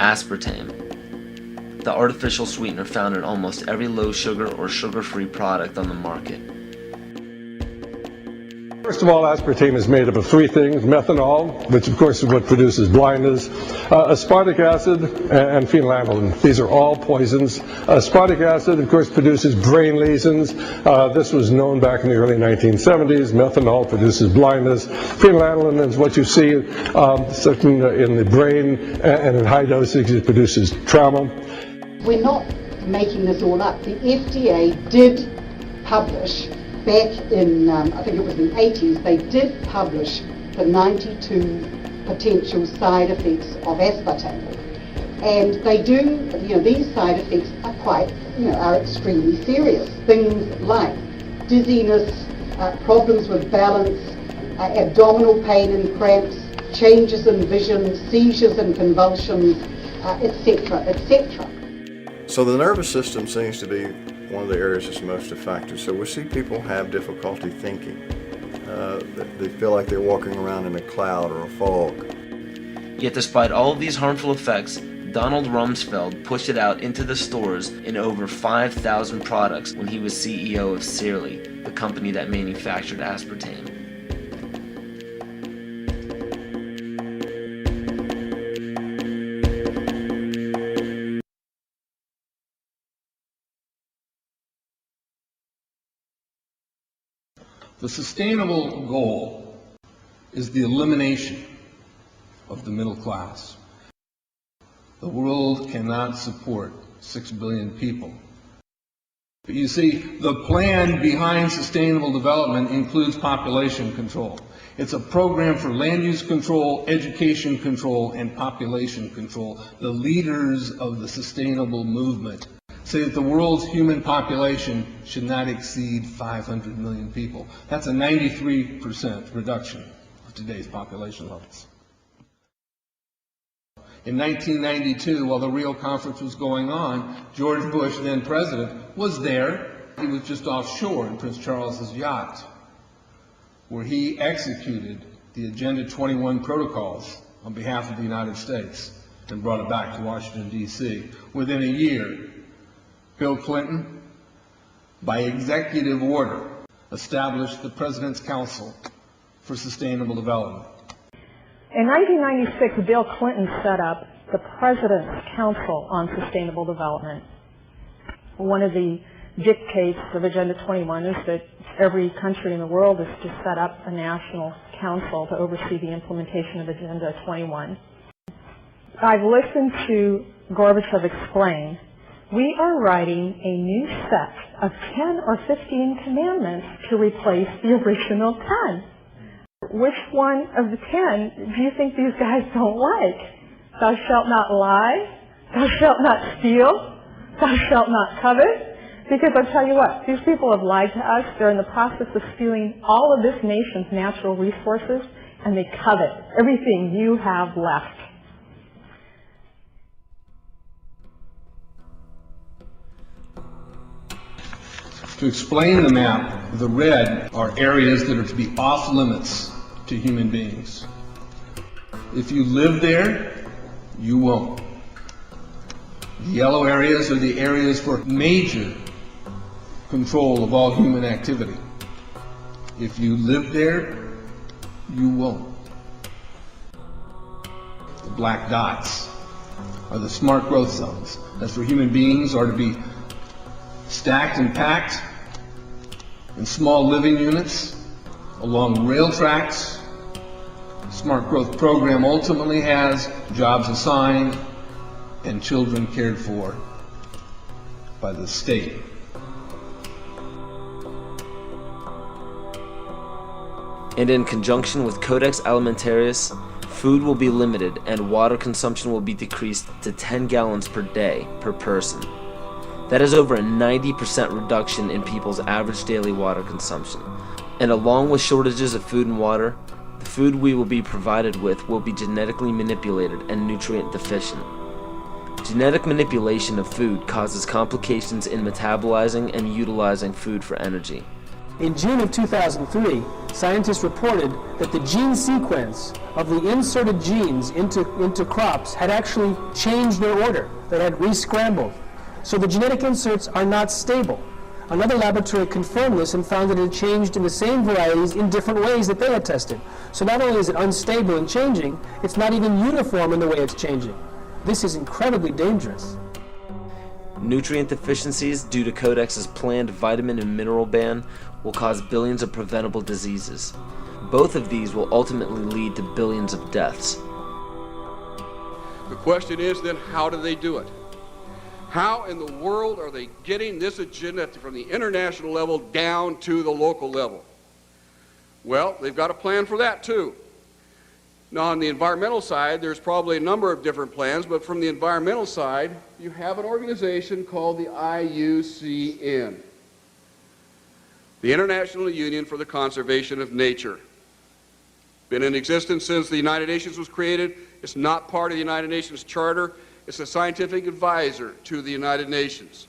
Speaker 1: Aspartame. the artificial sweetener found in almost every low-sugar or sugar-free product on the market.
Speaker 6: First of all, aspartame is made up of three things: methanol, which of course is what produces blindness, aspartic acid, and phenylalanine. These are all poisons. Aspartic acid, of course, produces brain lesions. This was known back in the early 1970s. Methanol produces blindness. Phenylalanine is what you see in the brain, and in high dosage it produces trauma.
Speaker 16: We're not making this all up. The FDA did publish back in, I think it was the 80s, they did publish the 92 potential side effects of aspartame. And they do, these side effects are quite, are extremely serious. Things like dizziness, problems with balance, abdominal pain and cramps, changes in vision, seizures and convulsions, etc., etc.
Speaker 17: So the nervous system seems to be one of the areas that's most affected. So we see people have difficulty thinking. They feel like they're walking around in a cloud or a fog.
Speaker 1: Yet despite all of these harmful effects, Donald Rumsfeld pushed it out into the stores in over 5,000 products when he was CEO of Searly, the company that manufactured aspartame.
Speaker 18: The sustainable goal is the elimination of the middle class. The world cannot support 6 billion people. But you see, the plan behind sustainable development includes population control. It's a program for land use control, education control, and population control. The leaders of the sustainable movement say that the world's human population should not exceed 500 million people. That's a 93% reduction of today's population levels. In 1992, while the Rio Conference was going on, George Bush, then president, was there. He was just offshore in Prince Charles's yacht, where he executed the Agenda 21 protocols on behalf of the United States and brought it back to Washington, D.C. Within a year, Bill Clinton, by executive order, established the President's Council for Sustainable Development.
Speaker 15: In 1996, Bill Clinton set up the President's Council on Sustainable Development. One of the dictates of Agenda 21 is that every country in the world is to set up a national council to oversee the implementation of Agenda 21. I've listened to Gorbachev explain, we are writing a new set of 10 or 15 commandments to replace the original 10. Which one of the 10 do you think these guys don't like? Thou shalt not lie, thou shalt not steal, thou shalt not covet. Because I'll tell you what, these people have lied to us. They're in the process of stealing all of this nation's natural resources, and they covet everything you have left.
Speaker 18: To explain the map, the red are areas that are to be off limits to human beings. If you live there, you won't. The yellow areas are the areas for major control of all human activity. If you live there, you won't. The black dots are the smart growth zones. That's where human beings are to be stacked and packed in small living units along rail tracks. The Smart Growth Program ultimately has jobs assigned and children cared for by the state.
Speaker 1: And in conjunction with Codex Alimentarius, food will be limited and water consumption will be decreased to 10 gallons per day per person. That is over a 90% reduction in people's average daily water consumption. And along with shortages of food and water, the food we will be provided with will be genetically manipulated and nutrient deficient. Genetic manipulation of food causes complications in metabolizing and utilizing food for energy.
Speaker 19: In June of 2003, scientists reported that the gene sequence of the inserted genes into crops had actually changed their order. They had re-scrambled. So the genetic inserts are not stable. Another laboratory confirmed this and found that it had changed in the same varieties in different ways that they had tested. So not only is it unstable and changing, it's not even uniform in the way it's changing. This is incredibly dangerous.
Speaker 1: Nutrient deficiencies due to Codex's planned vitamin and mineral ban will cause billions of preventable diseases. Both of these will ultimately lead to billions of deaths.
Speaker 20: The question is then, how do they do it? How in the world are they getting this agenda from the international level down to the local level? Well, they've got a plan for that too. Now, on the environmental side, there's probably a number of different plans, but from the environmental side, you have an organization called the IUCN, the International Union for the Conservation of Nature. Been in existence since the United Nations was created. It's not part of the United Nations Charter. It's a scientific advisor to the United Nations.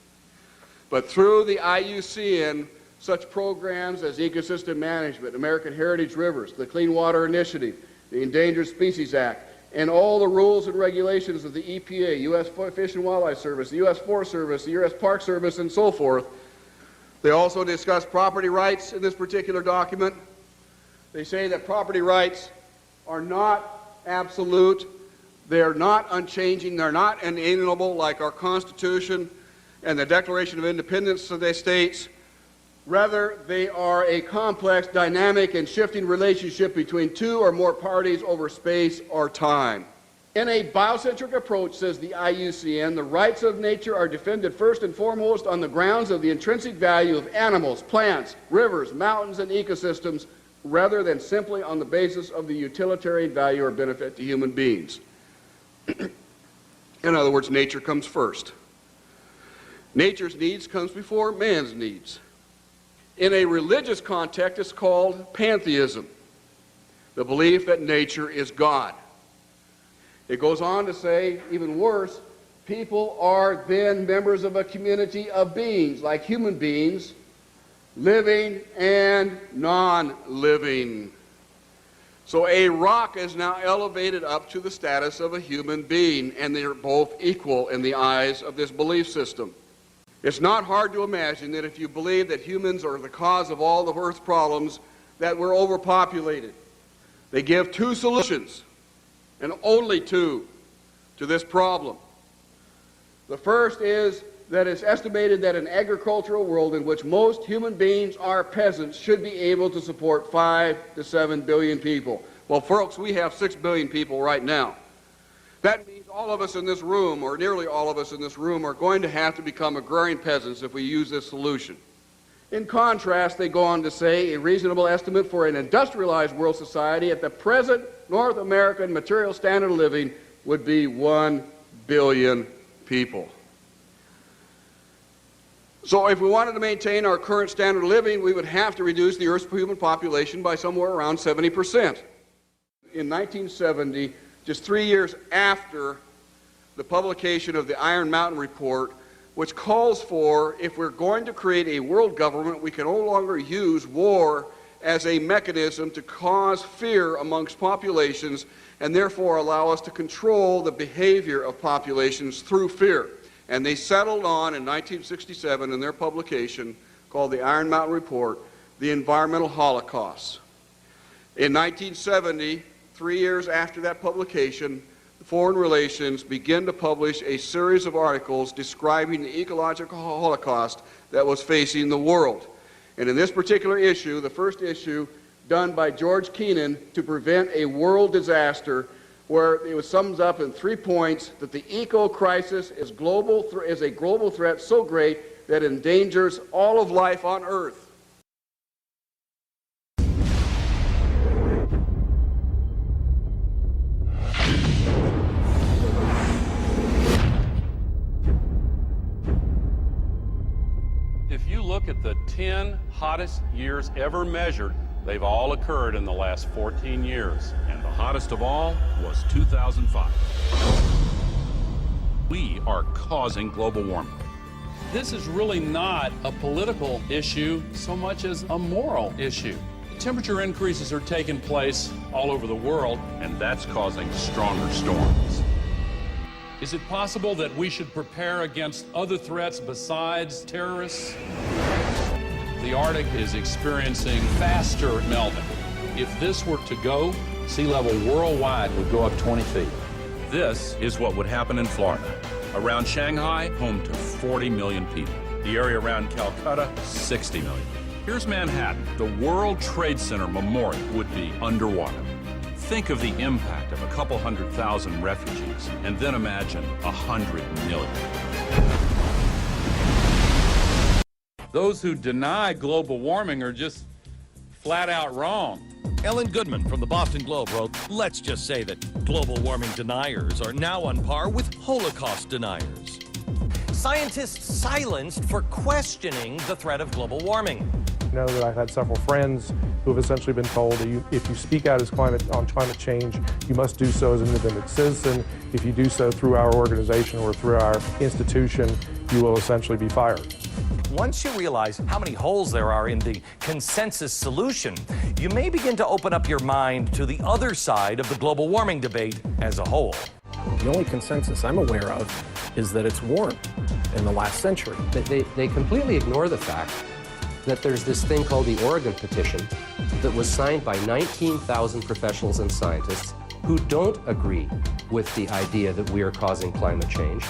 Speaker 20: But through the IUCN, such programs as ecosystem management, American Heritage Rivers, the Clean Water Initiative, the Endangered Species Act, and all the rules and regulations of the EPA, U.S. Fish and Wildlife Service, the U.S. Forest Service, the U.S. Park Service, and so forth. They also discuss property rights in this particular document. They say that property rights are not absolute, they're not unchanging, they're not inalienable like our Constitution and the Declaration of Independence of the states. Rather, they are a complex, dynamic, and shifting relationship between two or more parties over space or time. In a biocentric approach, says the IUCN, the rights of nature are defended first and foremost on the grounds of the intrinsic value of animals, plants, rivers, mountains, and ecosystems, rather than simply on the basis of the utilitarian value or benefit to human beings. In other words, nature comes first. Nature's needs comes before man's needs. In a religious context, it's called pantheism, the belief that nature is God. It goes on to say, even worse, people are then members of a community of beings, like human beings, living and non-living. So a rock is now elevated up to the status of a human being, and they are both equal in the eyes of this belief system. It's not hard to imagine that if you believe that humans are the cause of all the Earth's problems, that we're overpopulated. They give two solutions, and only two, to this problem. The first is that it's estimated that an agricultural world in which most human beings are peasants should be able to support 5 to 7 billion people. Well, folks, we have 6 billion people right now. That means all of us in this room, or nearly all of us in this room, are going to have to become agrarian peasants if we use this solution. In contrast, they go on to say a reasonable estimate for an industrialized world society at the present North American material standard of living would be 1 billion people. So if we wanted to maintain our current standard of living, we would have to reduce the Earth's human population by somewhere around 70%. In 1970, just 3 years after the publication of the Iron Mountain Report, which calls for, if we're going to create a world government, we can no longer use war as a mechanism to cause fear amongst populations and therefore allow us to control the behavior of populations through fear. And they settled on, in 1967, in their publication called the Iron Mountain Report, the environmental holocaust. In 1970, 3 years after that publication, Foreign Relations began to publish a series of articles describing the ecological holocaust that was facing the world. And in this particular issue, the first issue done by George Kennan to prevent a world disaster, where it was summed up in 3 points that the eco-crisis is a global threat so great that it endangers all of life on Earth.
Speaker 21: If you look at the 10 hottest years ever measured, they've all occurred in the last 14 years, and the hottest of all was 2005. We are causing global warming. This is really not a political issue so much as a moral issue. Temperature increases are taking place all over the world, and that's causing stronger storms. Is it possible that we should prepare against other threats besides terrorists? The Arctic is experiencing faster melting. If this were to go, sea level worldwide would go up 20 feet. This is what would happen in Florida. Around Shanghai, home to 40 million people. The area around Calcutta, 60 million. Here's Manhattan. The World Trade Center Memorial would be underwater. Think of the impact of a couple 100,000 refugees, and then imagine 100 million. Those who deny global warming are just flat out wrong.
Speaker 2: Ellen Goodman from the Boston Globe wrote, let's just say that global warming deniers are now on par with Holocaust deniers. Scientists silenced for questioning the threat of global warming.
Speaker 22: I know that I've had several friends who have essentially been told that if you speak out on climate change, you must do so as an independent citizen. If you do so through our organization or through our institution, you will essentially be fired.
Speaker 2: Once you realize how many holes there are in the consensus solution, you may begin to open up your mind to the other side of the global warming debate as a whole.
Speaker 23: The only consensus I'm aware of is that it's warm in the last century.
Speaker 24: They completely ignore the fact that there's this thing called the Oregon Petition that was signed by 19,000 professionals and scientists who don't agree with the idea that we are causing climate change.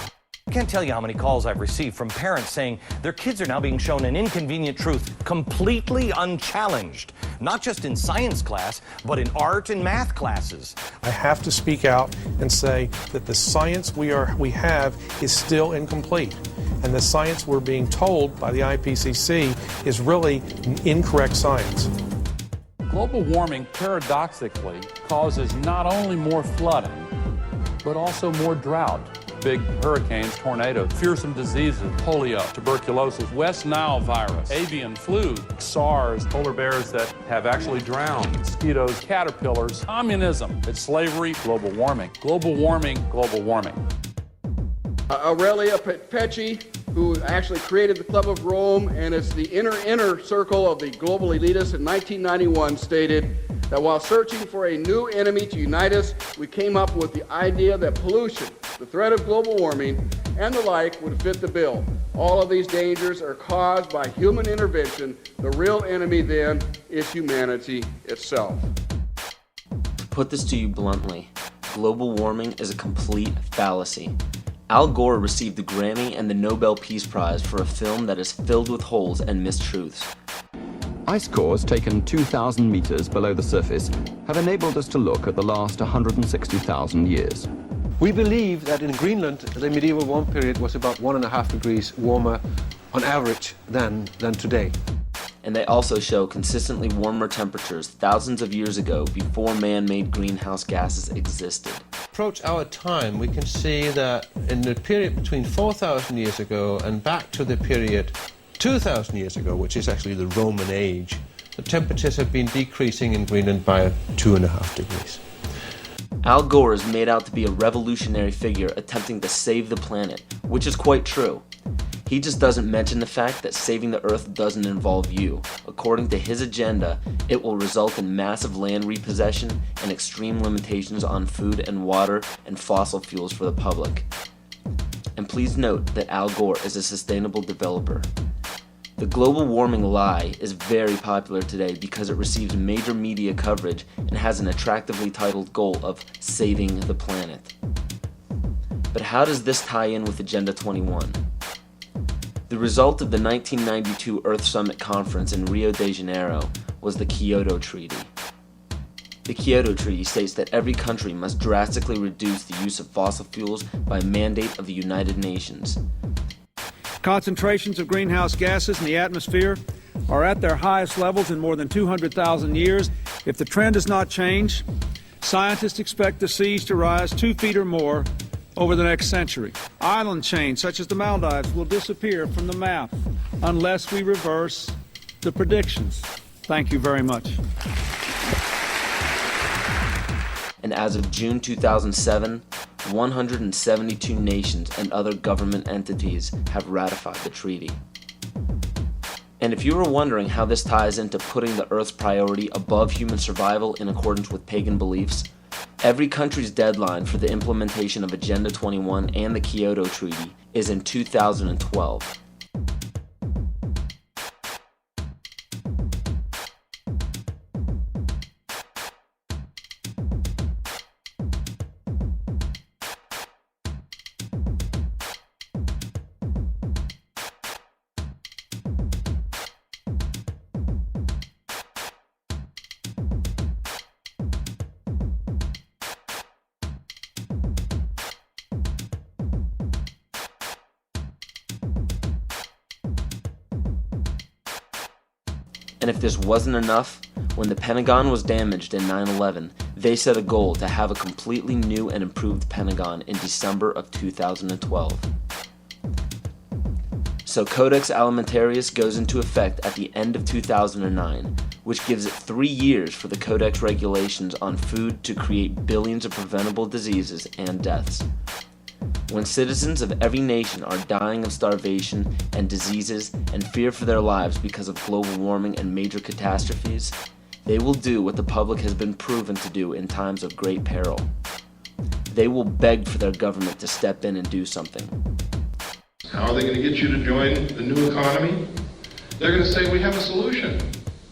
Speaker 2: I can't tell you how many calls I've received from parents saying their kids are now being shown an inconvenient truth completely unchallenged, not just in science class, but in art and math classes.
Speaker 22: I have to speak out and say that the science we have is still incomplete. And the science we're being told by the IPCC is really incorrect science.
Speaker 21: Global warming, paradoxically, causes not only more flooding, but also more drought. Big hurricanes, tornadoes, fearsome diseases, polio, tuberculosis, West Nile virus, avian flu, SARS, polar bears that have actually drowned, mosquitoes, caterpillars, communism, it's slavery, global warming. Global warming, global warming.
Speaker 20: Aurelia Pecci, who actually created the Club of Rome, and it's the inner circle of the global elitists in 1991, stated that while searching for a new enemy to unite us, we came up with the idea that pollution, the threat of global warming, and the like would fit the bill. All of these dangers are caused by human intervention. The real enemy then is humanity itself.
Speaker 1: To put this to you bluntly, global warming is a complete fallacy. Al Gore received the Grammy and the Nobel Peace Prize for a film that is filled with holes and mistruths.
Speaker 25: Ice cores taken 2,000 meters below the surface have enabled us to look at the last 160,000 years.
Speaker 26: We believe that in Greenland, the medieval warm period was about 1.5 degrees warmer on average than today.
Speaker 1: And they also show consistently warmer temperatures thousands of years ago before man-made greenhouse gases existed.
Speaker 26: Approach our time, we can see that in the period between 4,000 years ago and back to the period 2,000 years ago, which is actually the Roman age, the temperatures have been decreasing in Greenland by 2.5 degrees.
Speaker 1: Al Gore is made out to be a revolutionary figure attempting to save the planet, which is quite true. He just doesn't mention the fact that saving the Earth doesn't involve you. According to his agenda, it will result in massive land repossession and extreme limitations on food and water and fossil fuels for the public. And please note that Al Gore is a sustainable developer. The global warming lie is very popular today because it receives major media coverage and has an attractively titled goal of saving the planet. But how does this tie in with Agenda 21? The result of the 1992 Earth Summit Conference in Rio de Janeiro was the Kyoto Treaty. The Kyoto Treaty states that every country must drastically reduce the use of fossil fuels by mandate of the United Nations.
Speaker 27: Concentrations of greenhouse gases in the atmosphere are at their highest levels in more than 200,000 years. If the trend does not change, scientists expect the seas to rise 2 feet or more over the next century. Island chains such as the Maldives will disappear from the map unless we reverse the predictions. Thank you very much.
Speaker 1: And as of June 2007, 172 nations and other government entities have ratified the treaty. And if you were wondering how this ties into putting the Earth's priority above human survival in accordance with pagan beliefs, every country's deadline for the implementation of Agenda 21 and the Kyoto Treaty is in 2012. And if this wasn't enough, when the Pentagon was damaged in 9/11, they set a goal to have a completely new and improved Pentagon in December of 2012. So Codex Alimentarius goes into effect at the end of 2009, which gives it 3 years for the Codex regulations on food to create billions of preventable diseases and deaths. When citizens of every nation are dying of starvation and diseases and fear for their lives because of global warming and major catastrophes, they will do what the public has been proven to do in times of great peril. They will beg for their government to step in and do something.
Speaker 3: How are they going to get you to join the new economy? They're going to say, we have a solution.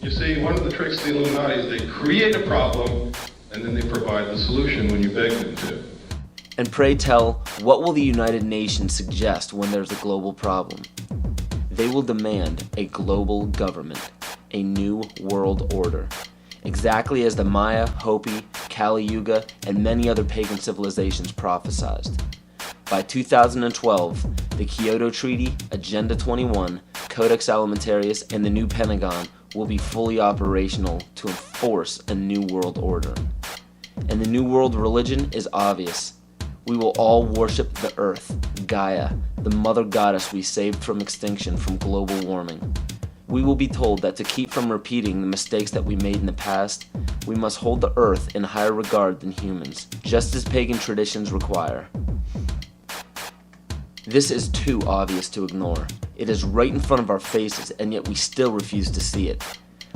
Speaker 3: You see, one of the tricks of the Illuminati is they create a problem and then they provide the solution when you beg them to.
Speaker 1: And pray tell, what will the United Nations suggest when there's a global problem? They will demand a global government, a new world order, exactly as the Maya, Hopi, Kali Yuga, and many other pagan civilizations prophesied. By 2012, the Kyoto Treaty, Agenda 21, Codex Alimentarius, and the new Pentagon will be fully operational to enforce a new world order. And the new world religion is obvious. We will all worship the earth, Gaia, the mother goddess we saved from extinction from global warming. We will be told that to keep from repeating the mistakes that we made in the past, we must hold the earth in higher regard than humans, just as pagan traditions require. This is too obvious to ignore. It is right in front of our faces, and yet we still refuse to see it.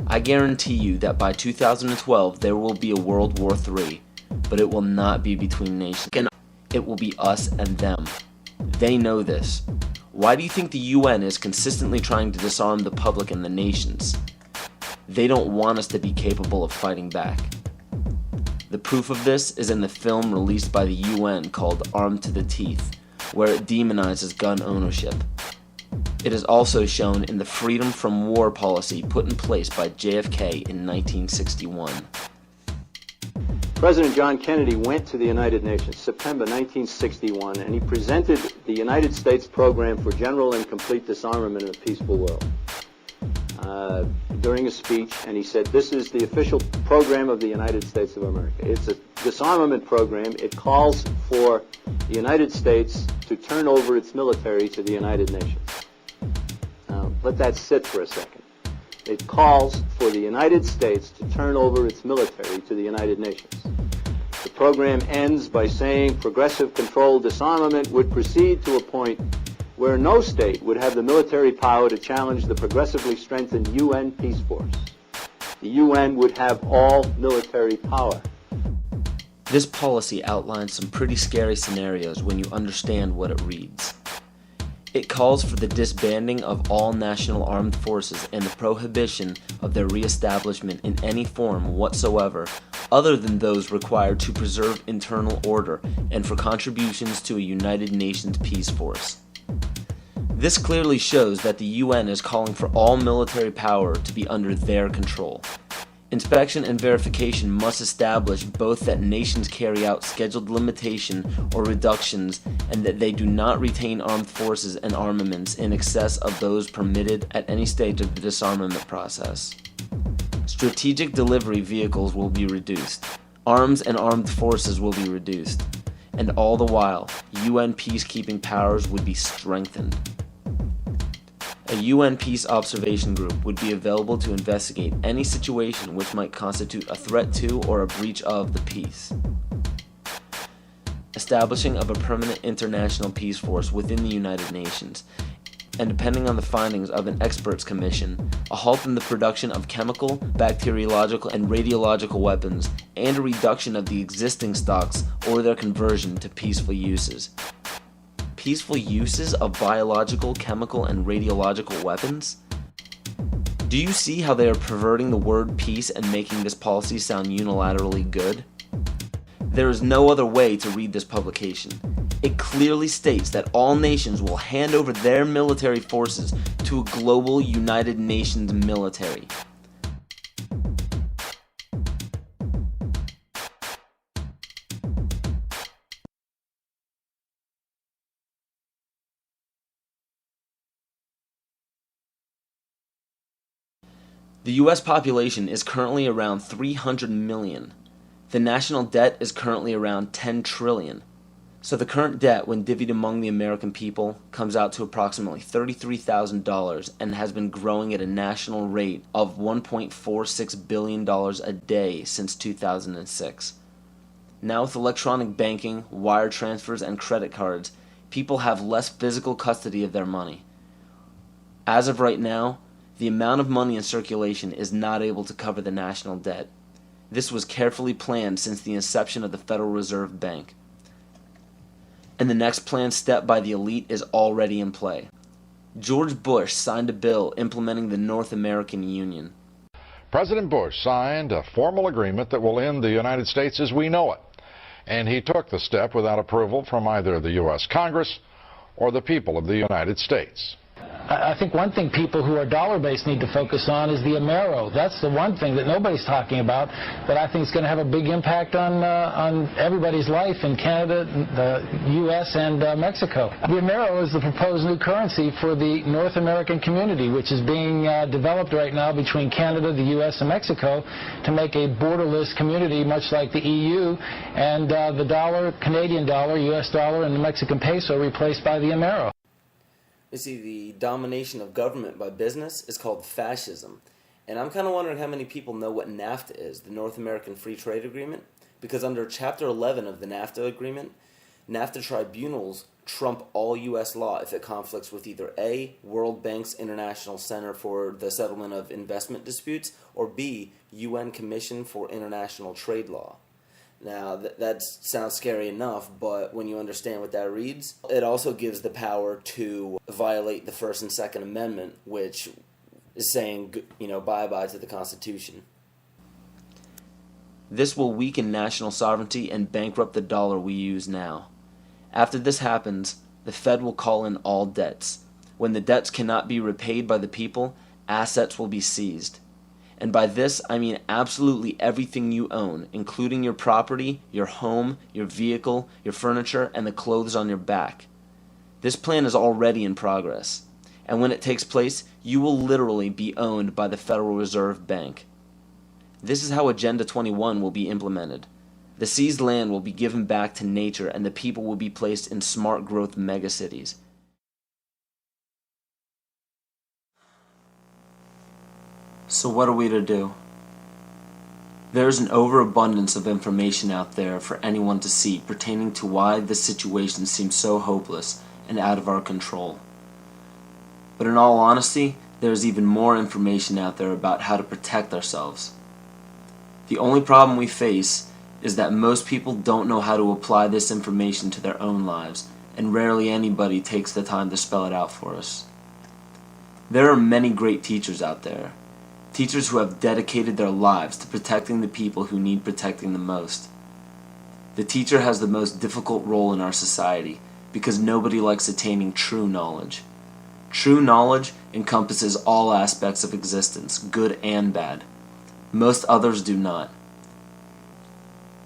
Speaker 1: I guarantee you that by 2012 there will be a World War III, but it will not be between nations. It will be us and them. They know this. Why do you think the UN is consistently trying to disarm the public and the nations? They don't want us to be capable of fighting back. The proof of this is in the film released by the UN called Armed to the Teeth, where it demonizes gun ownership. It is also shown in the freedom from war policy put in place by JFK in 1961.
Speaker 4: President John Kennedy went to the United Nations September 1961, and he presented the United States program for general and complete disarmament in a peaceful world during a speech, and he said, this is the official program of the United States of America. It's a disarmament program. It calls for the United States to turn over its military to the United Nations. Now, let that sit for a second. It calls for the United States to turn over its military to the United Nations. The program ends by saying progressive controlled disarmament would proceed to a point where no state would have the military power to challenge the progressively strengthened UN peace force. The UN would have all military power.
Speaker 1: This policy outlines some pretty scary scenarios when you understand what it reads. It calls for the disbanding of all national armed forces and the prohibition of their reestablishment in any form whatsoever other than those required to preserve internal order and for contributions to a United Nations peace force. This clearly shows that the UN is calling for all military power to be under their control. Inspection and verification must establish both that nations carry out scheduled limitation or reductions and that they do not retain armed forces and armaments in excess of those permitted at any stage of the disarmament process. Strategic delivery vehicles will be reduced. Arms and armed forces will be reduced. And all the while, UN peacekeeping powers would be strengthened. A UN Peace Observation Group would be available to investigate any situation which might constitute a threat to or a breach of the peace. establishing of a permanent international peace force within the United Nations, and depending on the findings of an experts commission, a halt in the production of chemical, bacteriological, and radiological weapons, and a reduction of the existing stocks or their conversion to peaceful uses. Peaceful uses of biological, chemical, and radiological weapons? Do you see how they are perverting the word peace and making this policy sound unilaterally good? There is no other way to read this publication. It clearly states that all nations will hand over their military forces to a global United Nations military. The US population is currently around 300 million. The national debt is currently around 10 trillion. So the current debt, when divvied among the American people, comes out to approximately $33,000 and has been growing at a national rate of $1.46 billion a day since 2006. Now with electronic banking, wire transfers, and credit cards, people have less physical custody of their money. As of right now, the amount of money in circulation is not able to cover the national debt. This was carefully planned since the inception of the Federal Reserve Bank. And the next planned step by the elite is already in play. George Bush signed a bill implementing the North American Union.
Speaker 5: President Bush signed a formal agreement that will end the United States as we know it. And he took the step without approval from either the U.S. Congress or the people of the United States.
Speaker 7: I think one thing people who are dollar-based need to focus on is the Amero. That's the one thing that nobody's talking about, but I think it's going to have a big impact on everybody's life in Canada, the U.S., and Mexico. The Amero is the proposed new currency for the North American community, which is being developed right now between Canada, the U.S., and Mexico to make a borderless community, much like the EU, and the dollar, Canadian dollar, U.S. dollar, and the Mexican peso replaced by the Amero.
Speaker 1: You see, the domination of government by business is called fascism. And I'm kind of wondering how many people know what NAFTA is, the North American Free Trade Agreement. Because under Chapter 11 of the NAFTA agreement, NAFTA tribunals trump all U.S. law if it conflicts with either A, World Bank's International Center for the Settlement of Investment Disputes, or B, UN Commission for International Trade Law. Now, that sounds scary enough, but when you understand what that reads, it also gives the power to violate the First and Second Amendment, which is saying, bye-bye to the Constitution. This will weaken national sovereignty and bankrupt the dollar we use now. After this happens, the Fed will call in all debts. When the debts cannot be repaid by the people, assets will be seized. And by this, I mean absolutely everything you own, including your property, your home, your vehicle, your furniture, and the clothes on your back. This plan is already in progress. And when it takes place, you will literally be owned by the Federal Reserve Bank. This is how Agenda 21 will be implemented. The seized land will be given back to nature, and the people will be placed in smart growth megacities. So what are we to do? There is an overabundance of information out there for anyone to see pertaining to why this situation seems so hopeless and out of our control. But in all honesty, there is even more information out there about how to protect ourselves. The only problem we face is that most people don't know how to apply this information to their own lives, and rarely anybody takes the time to spell it out for us. There are many great teachers out there. Teachers who have dedicated their lives to protecting the people who need protecting the most. The teacher has the most difficult role in our society because nobody likes attaining true knowledge. True knowledge encompasses all aspects of existence, good and bad. Most others do not.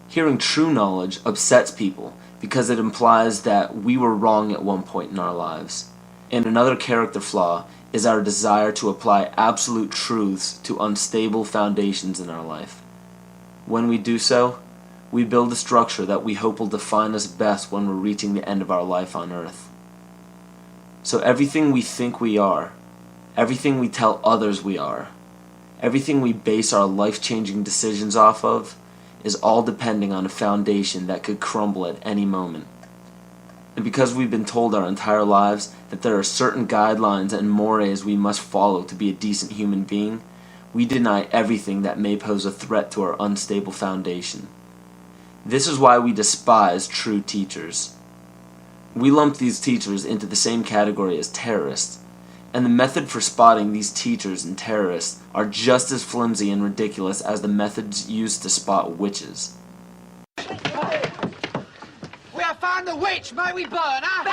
Speaker 1: Hearing true knowledge upsets people because it implies that we were wrong at one point in our lives. And another character flaw is our desire to apply absolute truths to unstable foundations in our life. When we do so, we build a structure that we hope will define us best when we're reaching the end of our life on earth. So everything we think we are, everything we tell others we are, everything we base our life-changing decisions off of, is all depending on a foundation that could crumble at any moment. And because we've been told our entire lives that there are certain guidelines and mores we must follow to be a decent human being, we deny everything that may pose a threat to our unstable foundation. This is why we despise true teachers. We lump these teachers into the same category as terrorists, and the method for spotting these teachers and terrorists are just as flimsy and ridiculous as the methods used to spot witches.
Speaker 8: We have found the witch, may we burn her?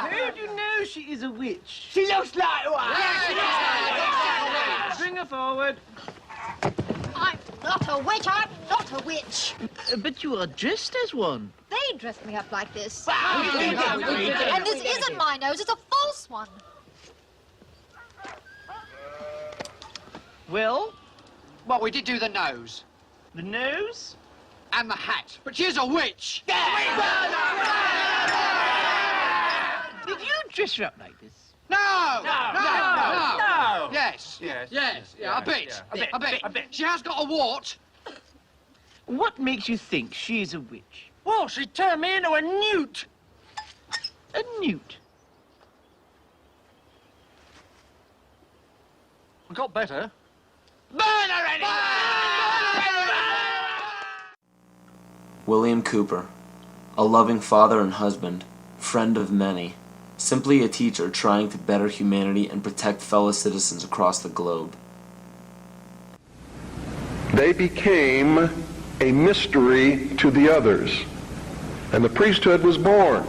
Speaker 8: Who do you know she is a witch? She looks like one. Yeah, she looks like a witch. Bring her forward.
Speaker 9: I'm not a witch, I'm not a witch.
Speaker 8: But you are dressed as one.
Speaker 9: They dressed me up like this.
Speaker 8: And
Speaker 9: this isn't my nose, it's a false one.
Speaker 8: Well, we did do the nose. The nose? And the hat. But she's a witch. Did you dress her up like this? No! Yes, a bit. She has got a wart. What makes you think she's a witch? Well, she turned me into a newt. A newt? We got better. Burn her anyway!
Speaker 1: William Cooper, a loving father and husband, friend of many, simply a teacher trying to better humanity and protect fellow citizens across the globe.
Speaker 6: They became a mystery to the others, and the priesthood was born.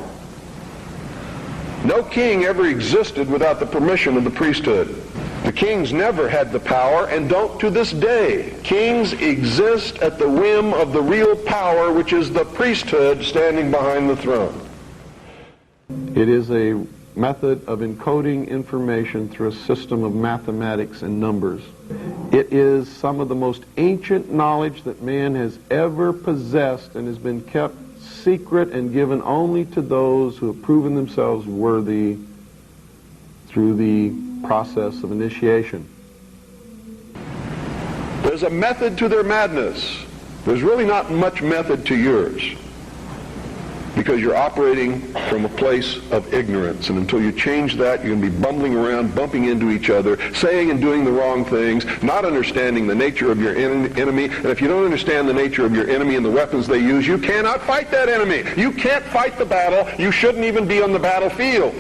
Speaker 6: No king ever existed without the permission of the priesthood. The kings never had the power and don't to this day. Kings exist at the whim of the real power, which is the priesthood standing behind the throne.
Speaker 10: It is a method of encoding information through a system of mathematics and numbers. It is some of the most ancient knowledge that man has ever possessed and has been kept secret and given only to those who have proven themselves worthy through the process of initiation.
Speaker 6: There's a method to their madness. There's really not much method to yours, because you're operating from a place of ignorance, and until you change that, you're going to be bumbling around, bumping into each other, saying and doing the wrong things, not understanding the nature of your enemy. And if you don't understand the nature of your enemy and the weapons they use, you cannot fight that enemy. You can't fight the battle. You shouldn't even be on the battlefield.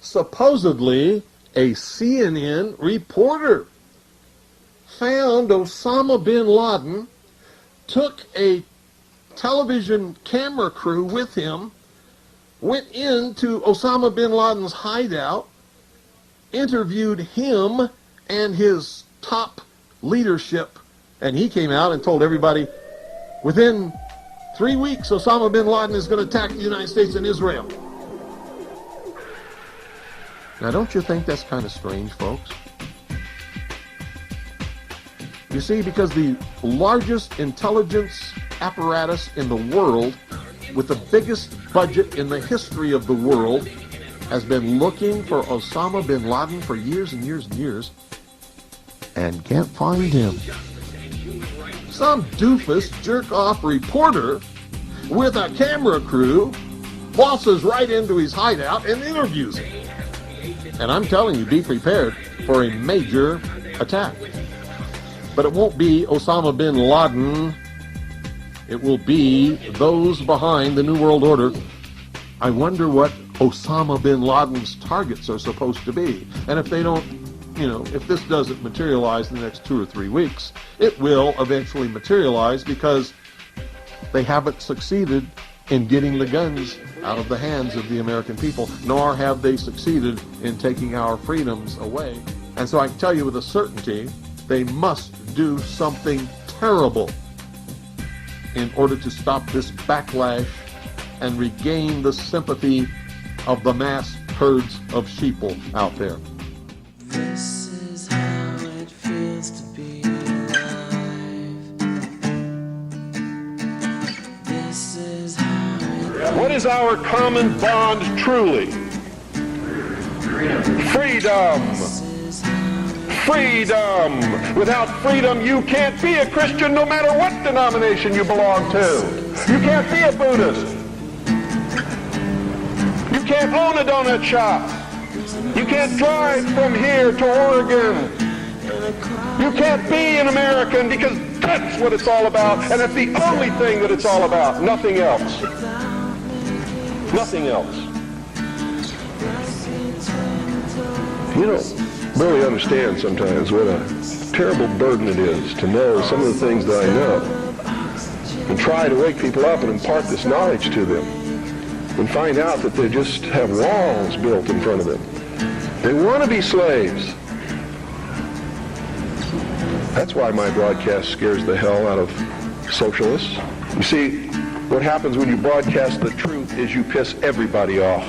Speaker 10: Supposedly, a CNN reporter found Osama bin Laden, took a television camera crew with him, went into Osama bin Laden's hideout, interviewed him and his top leadership, and he came out and told everybody, within 3 weeks, Osama bin Laden is going to attack the United States and Israel. Now, don't you think that's kind of strange, folks? You see, because the largest intelligence apparatus in the world, with the biggest budget in the history of the world, has been looking for Osama bin Laden for years and years and years, and can't find him. Some doofus jerk-off reporter with a camera crew waltzes right into his hideout and interviews him. And I'm telling you, be prepared for a major attack. But it won't be Osama bin Laden. It will be those behind the New World Order. I wonder what Osama bin Laden's targets are supposed to be. And if they don't, if this doesn't materialize in the next 2 or 3 weeks, it will eventually materialize, because they haven't succeeded in getting the guns out of the hands of the American people, nor have they succeeded in taking our freedoms away. And so I can tell you with a certainty, they must do something terrible in order to stop this backlash and regain the sympathy of the mass herds of sheeple out there.
Speaker 1: This is how it feels to be alive. This is how it...
Speaker 6: What is our common bond truly? Freedom. Freedom! Without freedom, you can't be a Christian no matter what denomination you belong to. You can't be a Buddhist. You can't own a donut shop. You can't drive from here to Oregon. You can't be an American because that's what it's all about, and it's the only thing that it's all about. Nothing else. Nothing else. You don't really understand sometimes what a terrible burden it is to know some of the things that I know and try to wake people up and impart this knowledge to them and find out that they just have walls built in front of them. They want to be slaves. That's why my broadcast scares the hell out of socialists. You see, what happens when you broadcast the truth is you piss everybody off.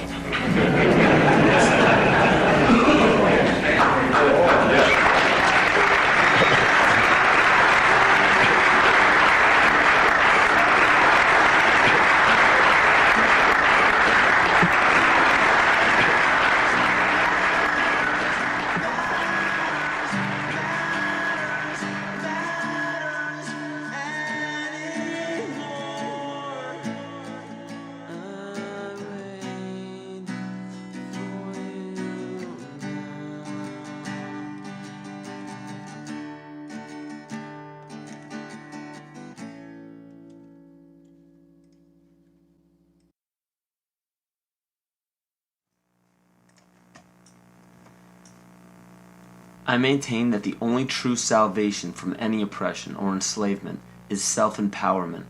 Speaker 1: I maintain that the only true salvation from any oppression or enslavement is self-empowerment,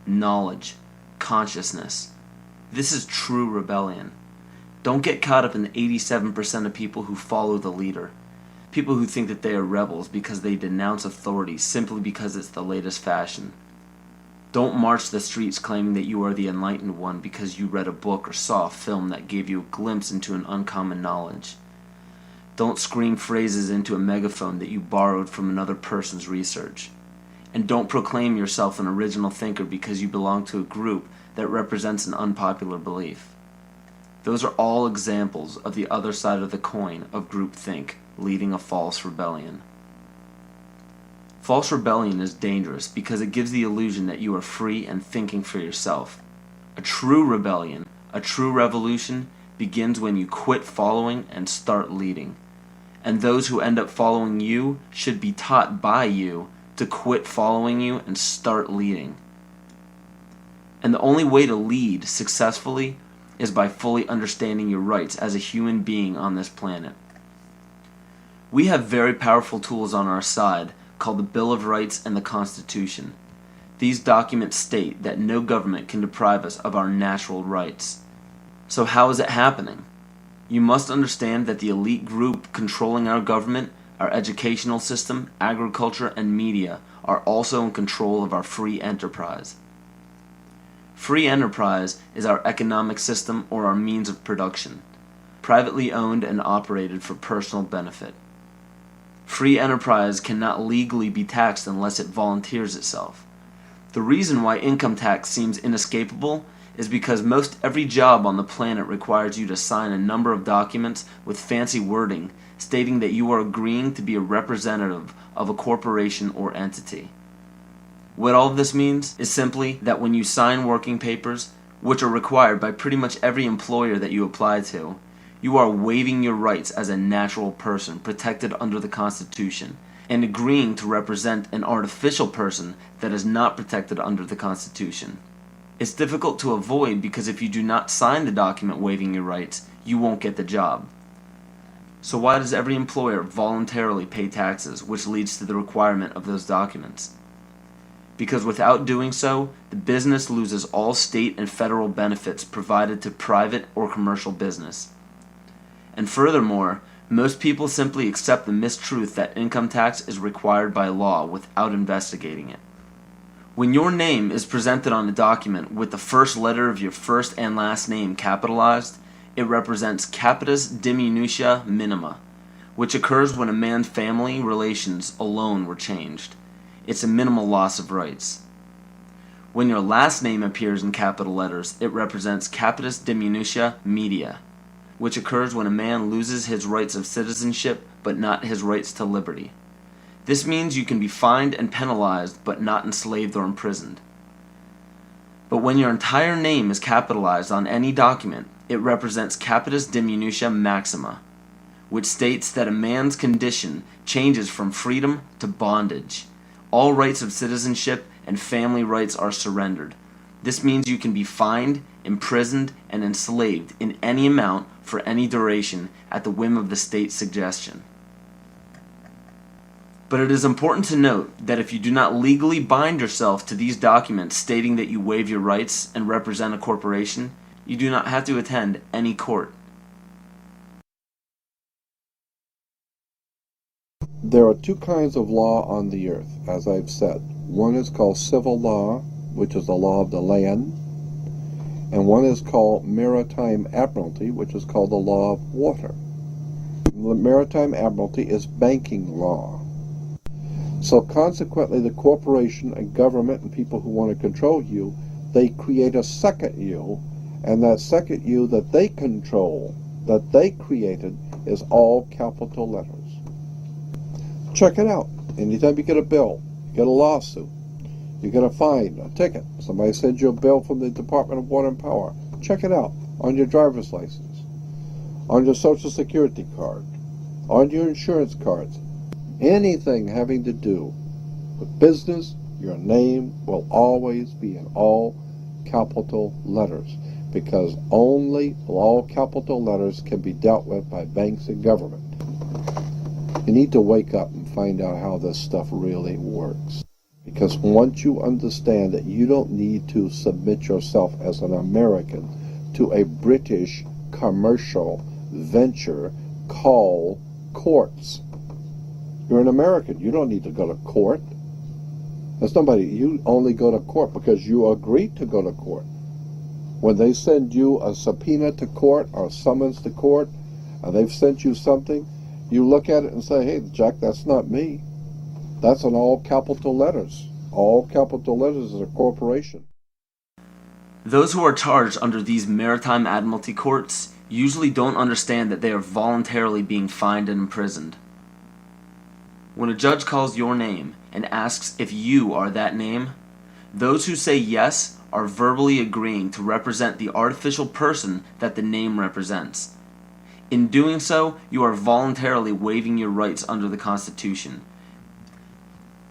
Speaker 1: knowledge, consciousness. This is true rebellion. Don't get caught up in the 87% of people who follow the leader. People who think that they are rebels because they denounce authority simply because it's the latest fashion. Don't march the streets claiming that you are the enlightened one because you read a book or saw a film that gave you a glimpse into an uncommon knowledge. Don't scream phrases into a megaphone that you borrowed from another person's research. And don't proclaim yourself an original thinker because you belong to a group that represents an unpopular belief. Those are all examples of the other side of the coin of groupthink, leading a false rebellion. False rebellion is dangerous because it gives the illusion that you are free and thinking for yourself. A true rebellion, a true revolution, begins when you quit following and start leading. And those who end up following you should be taught by you to quit following you and start leading. And the only way to lead successfully is by fully understanding your rights as a human being on this planet. We have very powerful tools on our side called the Bill of Rights and the Constitution. These documents state that no government can deprive us of our natural rights. So how is it happening? You must understand that the elite group controlling our government, our educational system, agriculture, and media are also in control of our free enterprise. Free enterprise is our economic system or our means of production, privately owned and operated for personal benefit. Free enterprise cannot legally be taxed unless it volunteers itself. The reason why income tax seems inescapable is because most every job on the planet requires you to sign a number of documents with fancy wording stating that you are agreeing to be a representative of a corporation or entity. What all of this means is simply that when you sign working papers, which are required by pretty much every employer that you apply to, you are waiving your rights as a natural person protected under the Constitution and agreeing to represent an artificial person that is not protected under the Constitution. It's difficult to avoid because if you do not sign the document waiving your rights, you won't get the job. So why does every employer voluntarily pay taxes, which leads to the requirement of those documents? Because without doing so, the business loses all state and federal benefits provided to private or commercial business. And furthermore, most people simply accept the mistruth that income tax is required by law without investigating it. When your name is presented on a document with the first letter of your first and last name capitalized, it represents capitis diminutia minima, which occurs when a man's family relations alone were changed. It's a minimal loss of rights. When your last name appears in capital letters, it represents capitis diminutia media, which occurs when a man loses his rights of citizenship but not his rights to liberty. This means you can be fined and penalized but not enslaved or imprisoned. But when your entire name is capitalized on any document, it represents capitis diminutia maxima, which states that a man's condition changes from freedom to bondage. All rights of citizenship and family rights are surrendered. This means you can be fined, imprisoned, and enslaved in any amount for any duration at the whim of the state's suggestion. But it is important to note that if you do not legally bind yourself to these documents stating that you waive your rights and represent a corporation, you do not have to attend any court.
Speaker 11: There are two kinds of law on the earth, as I've said. One is called civil law, which is the law of the land, and one is called maritime admiralty, which is called the law of water. The maritime admiralty is banking law. So consequently, the corporation and government and people who want to control you, they create a second you, and that second you that they control, that they created, is all capital letters. Check it out. Anytime you get a bill, you get a lawsuit, you get a fine, a ticket, somebody sends you a bill from the Department of Water and Power, check it out on your driver's license, on your Social Security card, on your insurance cards. Anything having to do with business, your name will always be in all capital letters, because only all capital letters can be dealt with by banks and government. You need to wake up and find out how this stuff really works. Because once you understand that you don't need to submit yourself as an American to a British commercial venture called courts. You're an American. You don't need to go to court. There's nobody. You only go to court because you agreed to go to court. When they send you a subpoena to court or a summons to court, and they've sent you something, you look at it and say, hey, Jack, that's not me. That's in all capital letters. All capital letters is a corporation.
Speaker 1: Those who are charged under these maritime admiralty courts usually don't understand that they are voluntarily being fined and imprisoned. When a judge calls your name and asks if you are that name, those who say yes are verbally agreeing to represent the artificial person that the name represents. In doing so, you are voluntarily waiving your rights under the Constitution.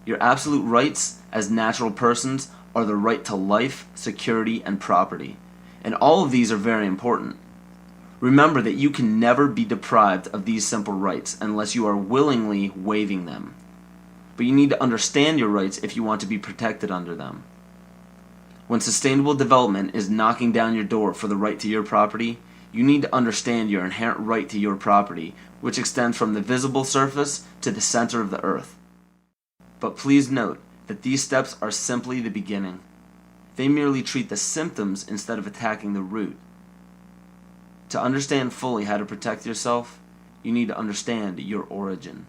Speaker 1: Your absolute rights as natural persons are the right to life, security, and property. And all of these are very important. Remember that you can never be deprived of these simple rights unless you are willingly waiving them. But you need to understand your rights if you want to be protected under them. When sustainable development is knocking down your door for the right to your property, you need to understand your inherent right to your property, which extends from the visible surface to the center of the earth. But please note that these steps are simply the beginning. They merely treat the symptoms instead of attacking the root. To understand fully how to protect yourself, you need to understand your origin.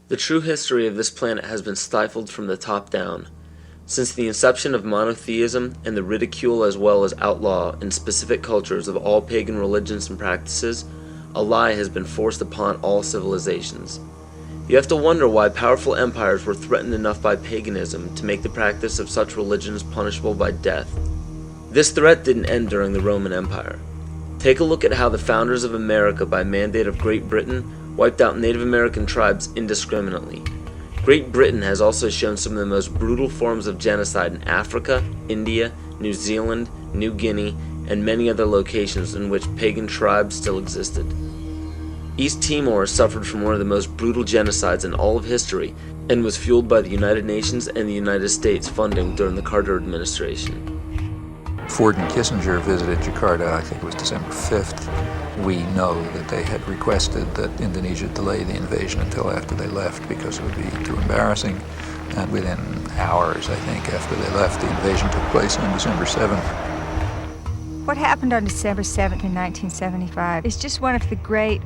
Speaker 1: The true history of this planet has been stifled from the top down. Since the inception of monotheism and the ridicule as well as outlaw in specific cultures of all pagan religions and practices, a lie has been forced upon all civilizations. You have to wonder why powerful empires were threatened enough by paganism to make the practice of such religions punishable by death. This threat didn't end during the Roman Empire. Take a look at how the founders of America by mandate of Great Britain wiped out Native American tribes indiscriminately. Great Britain has also shown some of the most brutal forms of genocide in Africa, India, New Zealand, New Guinea, and many other locations in which pagan tribes still existed. East Timor suffered from one of the most brutal genocides in all of history and was fueled by the United Nations and the United States funding during the Carter administration.
Speaker 12: Ford and Kissinger visited Jakarta, I think it was December 5th. We know that they had requested that Indonesia delay the invasion until after they left because it would be too embarrassing. And within hours, I think, after they left, the invasion took place on December 7th.
Speaker 13: What happened on December 7th in 1975 is just one of the great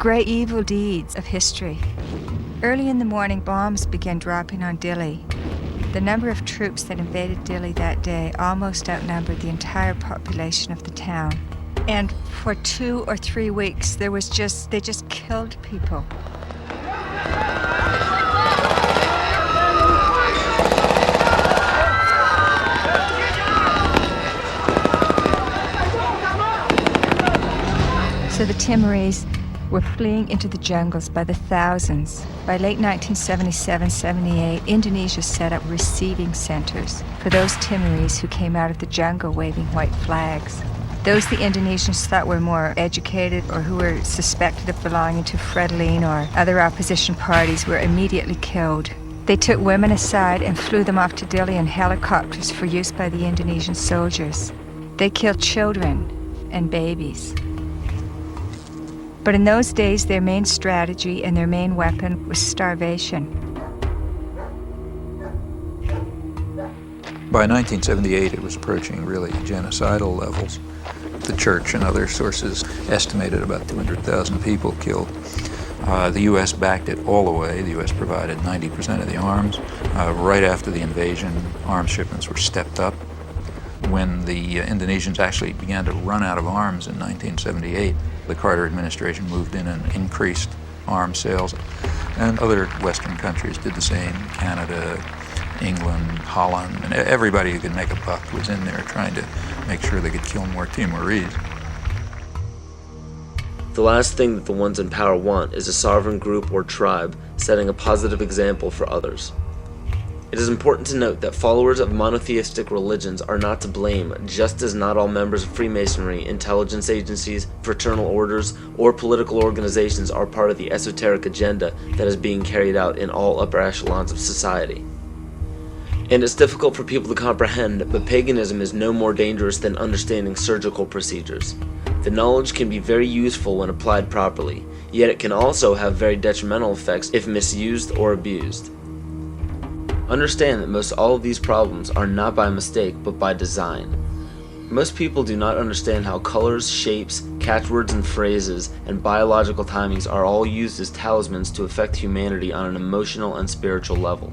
Speaker 13: great evil deeds of history. Early in the morning, bombs began dropping on Dili. The number of troops that invaded Dili that day almost outnumbered the entire population of the town. And for 2 or 3 weeks, they just killed people. So the Timorese were fleeing into the jungles by the thousands. By late 1977-78, Indonesia set up receiving centers for those Timorese who came out of the jungle waving white flags. Those the Indonesians thought were more educated or who were suspected of belonging to Frelimo or other opposition parties were immediately killed. They took women aside and flew them off to Dili in helicopters for use by the Indonesian soldiers. They killed children and babies. But in those days, their main strategy and their main weapon was starvation.
Speaker 12: By 1978, it was approaching really genocidal levels. The church and other sources estimated about 200,000 people killed. The U.S. backed it all the way. The U.S. provided 90% of the arms. Right after the invasion, arms shipments were stepped up. When the Indonesians actually began to run out of arms in 1978, the Carter administration moved in and increased arms sales. And other Western countries did the same. Canada, England, Holland, and everybody who could make a buck was in there trying to make sure they could kill more Timorese.
Speaker 1: The last thing that the ones in power want is a sovereign group or tribe setting a positive example for others. It is important to note that followers of monotheistic religions are not to blame, just as not all members of Freemasonry, intelligence agencies, fraternal orders, or political organizations are part of the esoteric agenda that is being carried out in all upper echelons of society. And it's difficult for people to comprehend, but paganism is no more dangerous than understanding surgical procedures. The knowledge can be very useful when applied properly, yet it can also have very detrimental effects if misused or abused. Understand that most all of these problems are not by mistake, but by design. Most people do not understand how colors, shapes, catchwords and phrases, and biological timings are all used as talismans to affect humanity on an emotional and spiritual level.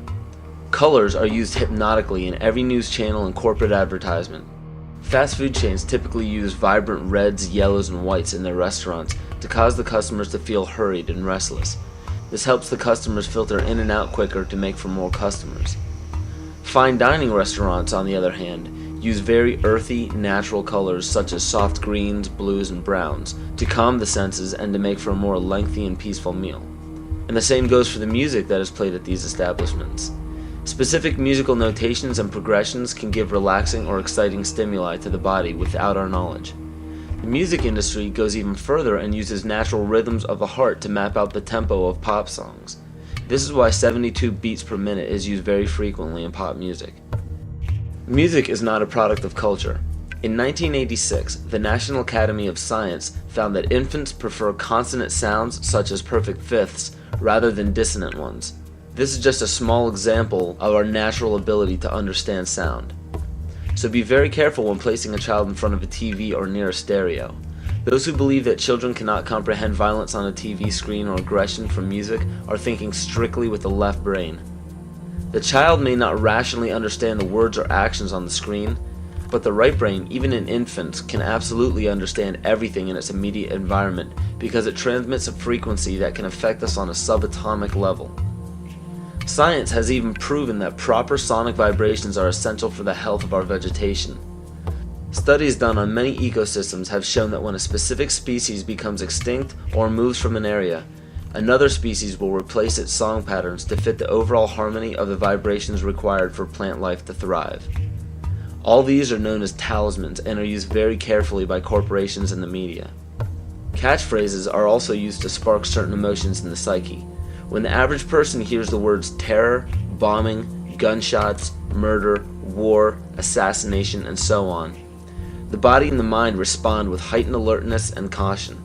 Speaker 1: Colors are used hypnotically in every news channel and corporate advertisement. Fast food chains typically use vibrant reds, yellows, and whites in their restaurants to cause the customers to feel hurried and restless. This helps the customers filter in and out quicker to make for more customers. Fine dining restaurants, on the other hand, use very earthy, natural colors such as soft greens, blues, and browns to calm the senses and to make for a more lengthy and peaceful meal. And the same goes for the music that is played at these establishments. Specific musical notations and progressions can give relaxing or exciting stimuli to the body without our knowledge. The music industry goes even further and uses natural rhythms of the heart to map out the tempo of pop songs. This is why 72 beats per minute is used very frequently in pop music. Music is not a product of culture. In 1986, the National Academy of Science found that infants prefer consonant sounds such as perfect fifths rather than dissonant ones. This is just a small example of our natural ability to understand sound. So be very careful when placing a child in front of a TV or near a stereo. Those who believe that children cannot comprehend violence on a TV screen or aggression from music are thinking strictly with the left brain. The child may not rationally understand the words or actions on the screen, but the right brain, even in infants, can absolutely understand everything in its immediate environment because it transmits a frequency that can affect us on a subatomic level. Science has even proven that proper sonic vibrations are essential for the health of our vegetation. Studies done on many ecosystems have shown that when a specific species becomes extinct or moves from an area, another species will replace its song patterns to fit the overall harmony of the vibrations required for plant life to thrive. All these are known as talismans and are used very carefully by corporations and the media. Catchphrases are also used to spark certain emotions in the psyche. When the average person hears the words terror, bombing, gunshots, murder, war, assassination, and so on, the body and the mind respond with heightened alertness and caution.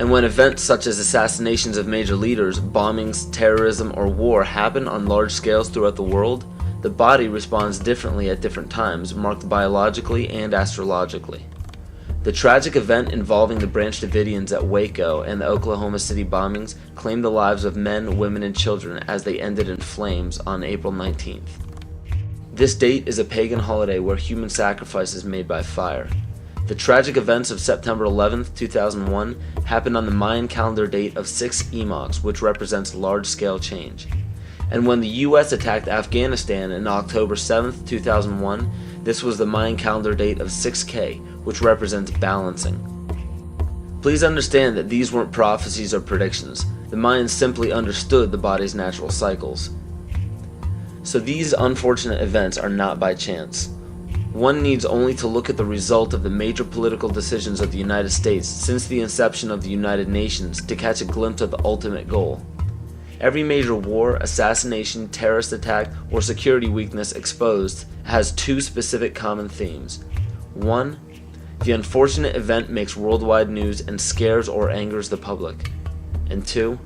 Speaker 1: And when events such as assassinations of major leaders, bombings, terrorism, or war happen on large scales throughout the world, the body responds differently at different times, marked biologically and astrologically. The tragic event involving the Branch Davidians at Waco and the Oklahoma City bombings claimed the lives of men, women, and children as they ended in flames on April 19th. This date is a pagan holiday where human sacrifice is made by fire. The tragic events of September 11th, 2001 happened on the Mayan calendar date of 6 epochs, which represents large-scale change. And when the US attacked Afghanistan on October 7th, 2001, this was the Mayan calendar date of 6K, which represents balancing. Please understand that these weren't prophecies or predictions. The Mayans simply understood the body's natural cycles. So these unfortunate events are not by chance. One needs only to look at the result of the major political decisions of the United States since the inception of the United Nations to catch a glimpse of the ultimate goal. Every major war, assassination, terrorist attack, or security weakness exposed has 2 specific common themes. 1. The unfortunate event makes worldwide news and scares or angers the public. And 2.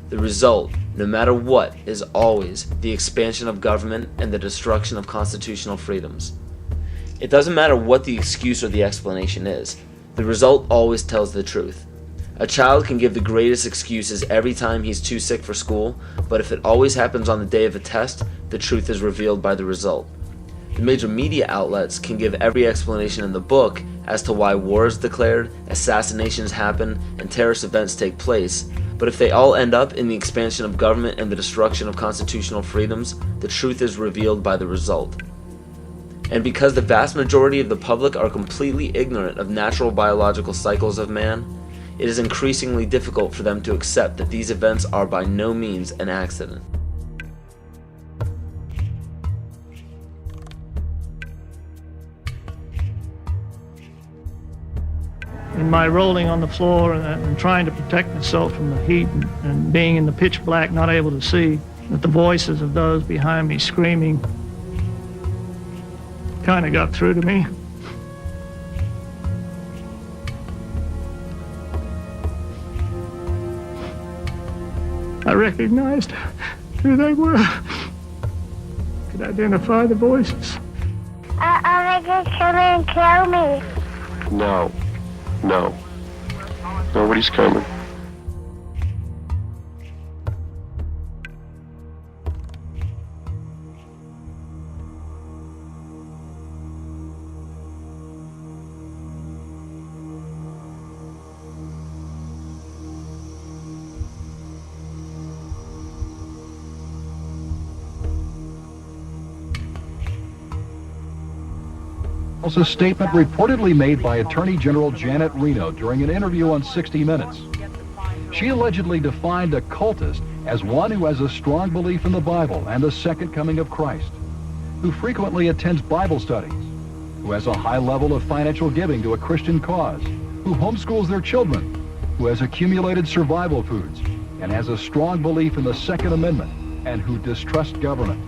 Speaker 1: The result, no matter what, is always the expansion of government and the destruction of constitutional freedoms. It doesn't matter what the excuse or the explanation is, the result always tells the truth. A child can give the greatest excuses every time he's too sick for school, but if it always happens on the day of a test, the truth is revealed by the result. The major media outlets can give every explanation in the book as to why war is declared, assassinations happen, and terrorist events take place, but if they all end up in the expansion of government and the destruction of constitutional freedoms, the truth is revealed by the result. And because the vast majority of the public are completely ignorant of natural biological cycles of man, it is increasingly difficult for them to accept that these events are by no means an accident.
Speaker 14: In my rolling on the floor and trying to protect myself from the heat and being in the pitch black, not able to see, that the voices of those behind me screaming kind of got through to me. I recognized who they were. Could identify the voices.
Speaker 9: Are they gonna come and kill me?
Speaker 15: No. No. Nobody's coming.
Speaker 16: Was a statement reportedly made by Attorney General Janet Reno during an interview on 60 Minutes. She allegedly defined a cultist as one who has a strong belief in the Bible and the second coming of Christ, who frequently attends Bible studies, who has a high level of financial giving to a Christian cause, who homeschools their children, who has accumulated survival foods, and has a strong belief in the Second Amendment, and who distrusts government.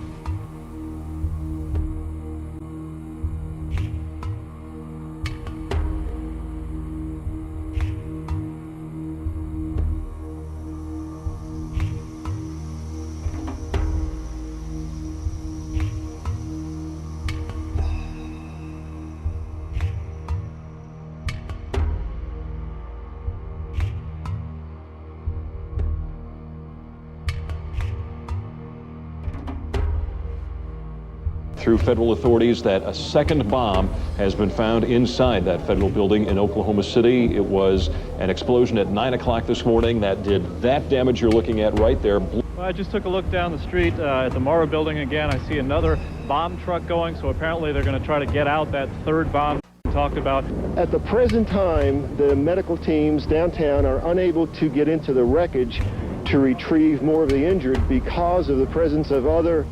Speaker 17: Through federal authorities that a second bomb has been found inside that federal building in Oklahoma City. It was an explosion at 9 o'clock this morning that did that damage you're looking at right there.
Speaker 14: I just took a look down the street at the Morrow building again. I see another bomb truck going, so apparently they're going to try to get out that third bomb we talked about.
Speaker 15: At the present time, the medical teams downtown are unable to get into the wreckage to retrieve more of the injured because of the presence of other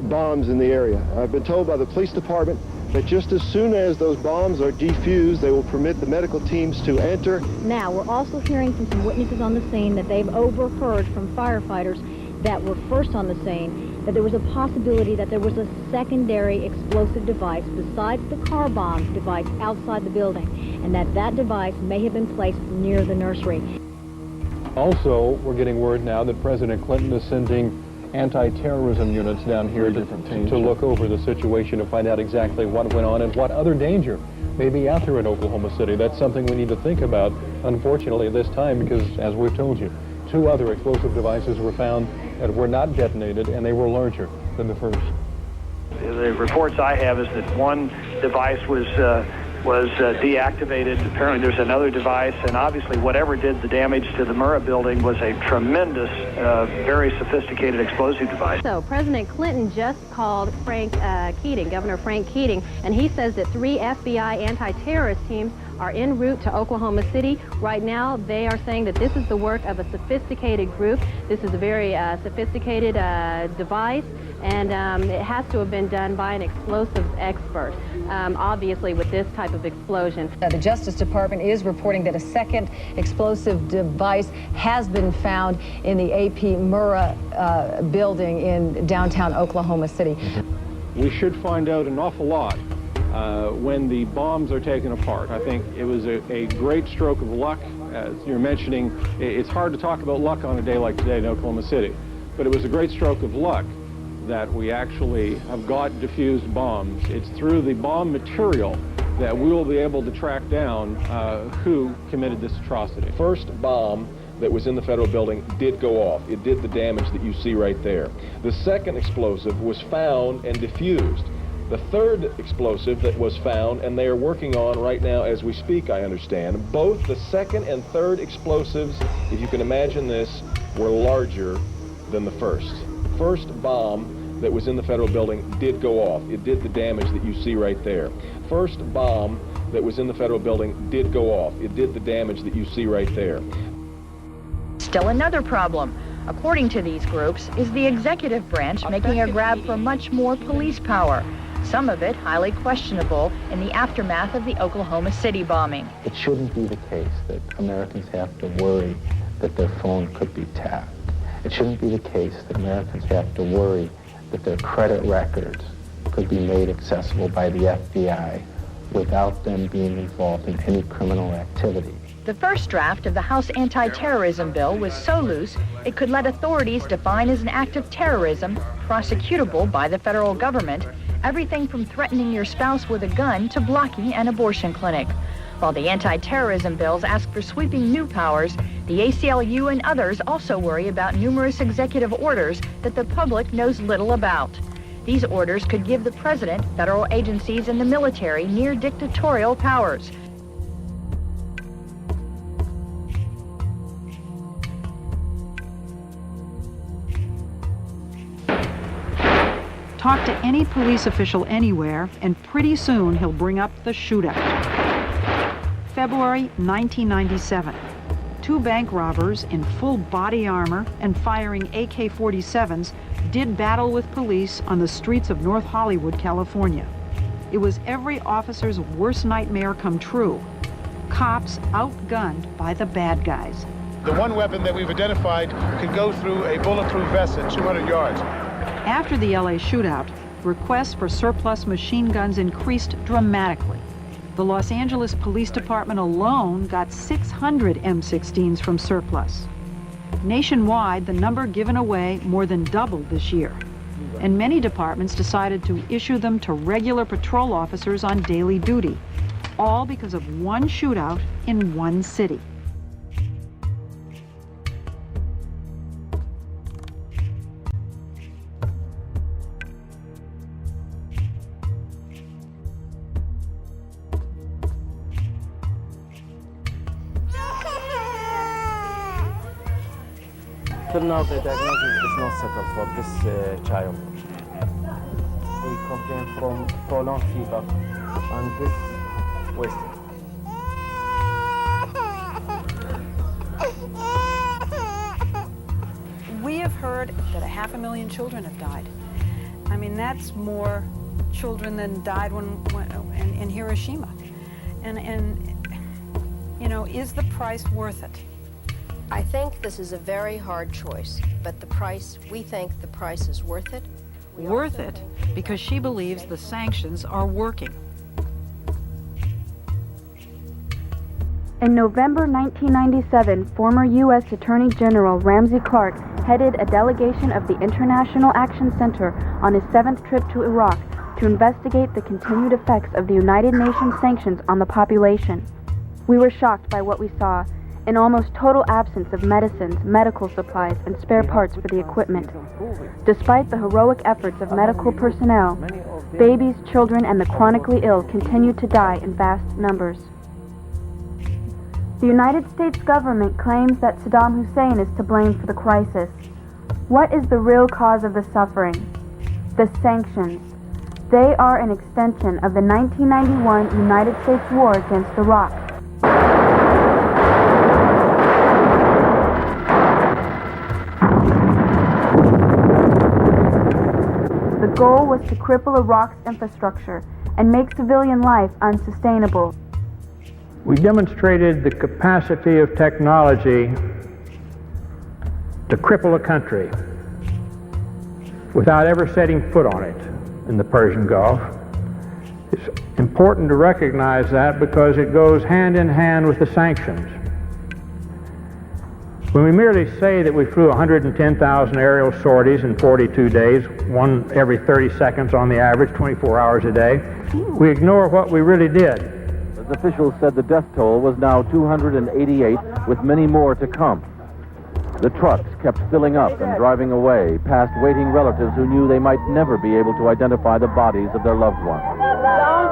Speaker 15: bombs in the area. I've been told by the police department that just as soon as those bombs are defused, they will permit the medical teams to enter.
Speaker 18: Now, we're also hearing from some witnesses on the scene that they've overheard from firefighters that were first on the scene that there was a possibility that there was a secondary explosive device besides the car bomb device outside the building, and that device may have been placed near the nursery.
Speaker 22: Also, we're getting word now that President Clinton is sending
Speaker 2: anti-terrorism units down here to look over the situation to find out exactly what went on and what other danger may be out there in Oklahoma City. That's something we need to think about, unfortunately, at this time, because, as we've told you, 2 other explosive devices were found that were not detonated, and they were larger than the first.
Speaker 19: The reports I have is that one device was deactivated. Apparently there's another device, and obviously whatever did the damage to the Murrah building was a tremendous, very sophisticated explosive device.
Speaker 18: So President Clinton just called Governor Frank Keating, and he says that 3 FBI anti-terrorist teams are en route to Oklahoma City. Right now, they are saying that this is the work of a sophisticated group. This is a very sophisticated device, and it has to have been done by an explosives expert, obviously with this type of explosion.
Speaker 20: The Justice Department is reporting that a second explosive device has been found in the AP Murrah building in downtown Oklahoma City.
Speaker 2: We should find out an awful lot when the bombs are taken apart. I think it was a great stroke of luck. As you're mentioning, it's hard to talk about luck on a day like today in Oklahoma City, but it was a great stroke of luck that we actually have got diffused bombs. It's through the bomb material that we will be able to track down who committed this atrocity.
Speaker 21: First bomb that was in the federal building did go off. It did the damage that you see right there. The second explosive was found and diffused. The third explosive that was found, and they are working on right now as we speak, I understand, both the second and third explosives, if you can imagine this, were larger than the first. First bomb that was in the federal building did go off. It did the damage that you see right there. First bomb that was in the federal building did go off. It did the damage that you see right there.
Speaker 23: Still another problem, according to these groups, is the executive branch making a grab for much more police power. Some of it highly questionable in the aftermath of the Oklahoma City bombing.
Speaker 24: It shouldn't be the case that Americans have to worry that their phone could be tapped. It shouldn't be the case that Americans have to worry that their credit records could be made accessible by the FBI without them being involved in any criminal activity.
Speaker 23: The first draft of the House anti-terrorism bill was so loose it could let authorities define as an act of terrorism, prosecutable by the federal government, everything from threatening your spouse with a gun to blocking an abortion clinic. While the anti-terrorism bills ask for sweeping new powers, the ACLU and others also worry about numerous executive orders that the public knows little about. These orders could give the president, federal agencies, and the military near dictatorial powers.
Speaker 25: Talk to any police official anywhere, and pretty soon he'll bring up the shootout. February 1997. 2 bank robbers in full body armor and firing AK-47s did battle with police on the streets of North Hollywood, California. It was every officer's worst nightmare come true. Cops outgunned by the bad guys.
Speaker 28: The one weapon that we've identified can go through a bulletproof vest at 200 yards.
Speaker 25: After the LA shootout, requests for surplus machine guns increased dramatically. The Los Angeles Police Department alone got 600 M16s from surplus. Nationwide, the number given away more than doubled this year, and many departments decided to issue them to regular patrol officers on daily duty, all because of one shootout in one city.
Speaker 29: Till now, the diagnosis is not settled for this child. We complain from prolonged fever and this wasting.
Speaker 30: We have heard that 500,000 children have died. I mean, that's more children than died in Hiroshima. And you know, is the price worth it?
Speaker 31: I think this is a very hard choice, but we think the price is worth it.
Speaker 25: Worth it because she believes the sanctions are working.
Speaker 18: In November 1997, former U.S. Attorney General Ramsey Clark
Speaker 3: headed a delegation of the International Action Center on his 7th trip to Iraq to investigate the continued effects of the United Nations sanctions on the population. We were shocked by what we saw, an almost total absence of medicines, medical supplies, and spare parts for the equipment. Despite the heroic efforts of medical personnel, babies, children, and the chronically ill continued to die in vast numbers. The United States government claims that Saddam Hussein is to blame for the crisis. What is the real cause of the suffering? The sanctions. They are an extension of the 1991 United States war against Iraq. The goal was to cripple Iraq's infrastructure and make civilian life unsustainable.
Speaker 4: We demonstrated the capacity of technology to cripple a country without ever setting foot on it in the Persian Gulf. It's important to recognize that because it goes hand in hand with the sanctions. When we merely say that we flew 110,000 aerial sorties in 42 days, one every 30 seconds on the average, 24 hours a day, we ignore what we really did.
Speaker 5: As officials said, the death toll was now 288, with many more to come. The trucks kept filling up and driving away, past waiting relatives who knew they might never be able to identify the bodies of their loved ones.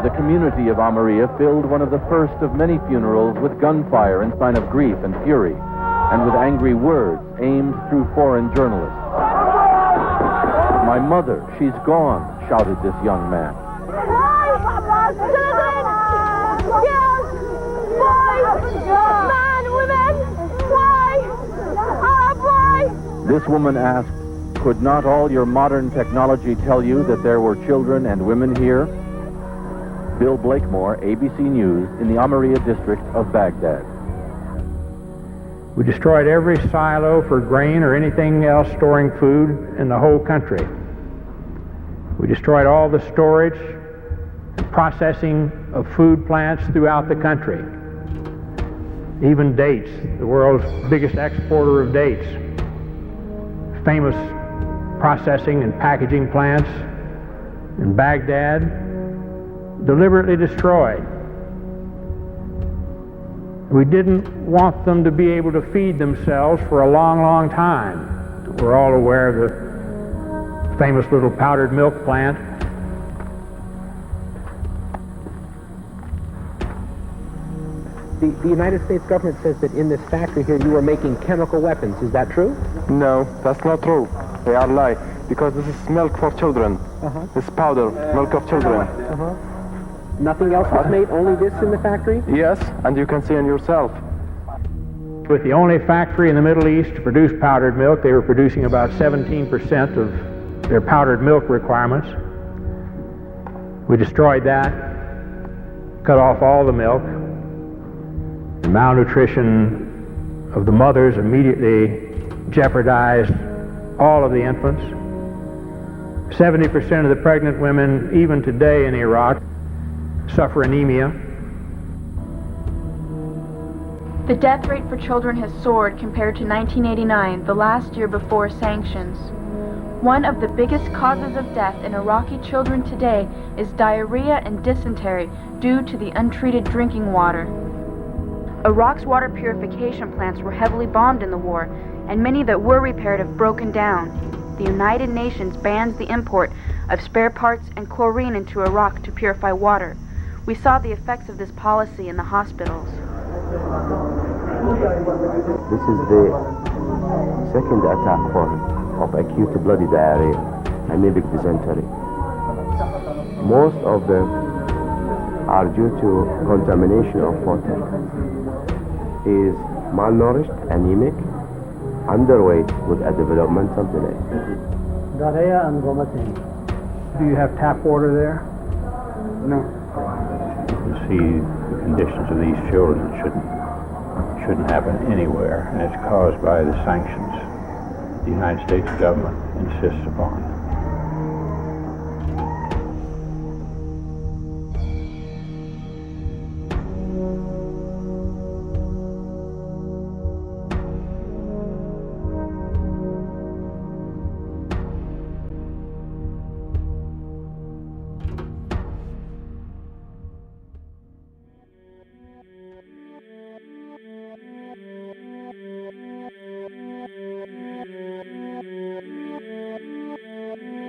Speaker 5: The community of Almeria filled one of the first of many funerals with gunfire in sign of grief and fury, and with angry words aimed through foreign journalists. "My mother, she's gone," shouted this young man. This woman asked, "Could not all your modern technology tell you that there were children and women here?" Bill Blakemore, ABC News, in the Almeria district of Baghdad.
Speaker 4: We destroyed every silo for grain or anything else storing food in the whole country. We destroyed all the storage and processing of food plants throughout the country. Even dates, the world's biggest exporter of dates. Famous processing and packaging plants in Baghdad, deliberately destroyed. We didn't want them to be able to feed themselves for a long, long time. We're all aware of the famous little powdered milk plant.
Speaker 6: The United States government says that in this factory here you were making chemical weapons. Is that true?
Speaker 7: No, that's not true. They are lying, because this is milk for children. This powder, milk of children.
Speaker 6: Nothing else was made, only this in the factory?
Speaker 7: Yes, and you can see it yourself.
Speaker 4: With the only factory in the Middle East to produce powdered milk, they were producing about 17% of their powdered milk requirements. We destroyed that, cut off all the milk. The malnutrition of the mothers immediately jeopardized all of the infants. 70% of the pregnant women, even today in Iraq, suffer anemia.
Speaker 3: The death rate for children has soared compared to 1989, the last year before sanctions. One of the biggest causes of death in Iraqi children today is diarrhea and dysentery due to the untreated drinking water. Iraq's water purification plants were heavily bombed in the war, and many that were repaired have broken down. The United Nations bans the import of spare parts and chlorine into Iraq to purify water. We saw the effects of this policy in the hospitals.
Speaker 8: This is the second attack form of acute bloody diarrhea, anemic dysentery. Most of them are due to contamination of water. He is malnourished, anemic, underweight with a developmental delay.
Speaker 4: Do you have tap water there?
Speaker 8: No.
Speaker 10: You see the conditions of these children shouldn't happen anywhere, and it's caused by the sanctions the United States government insists upon.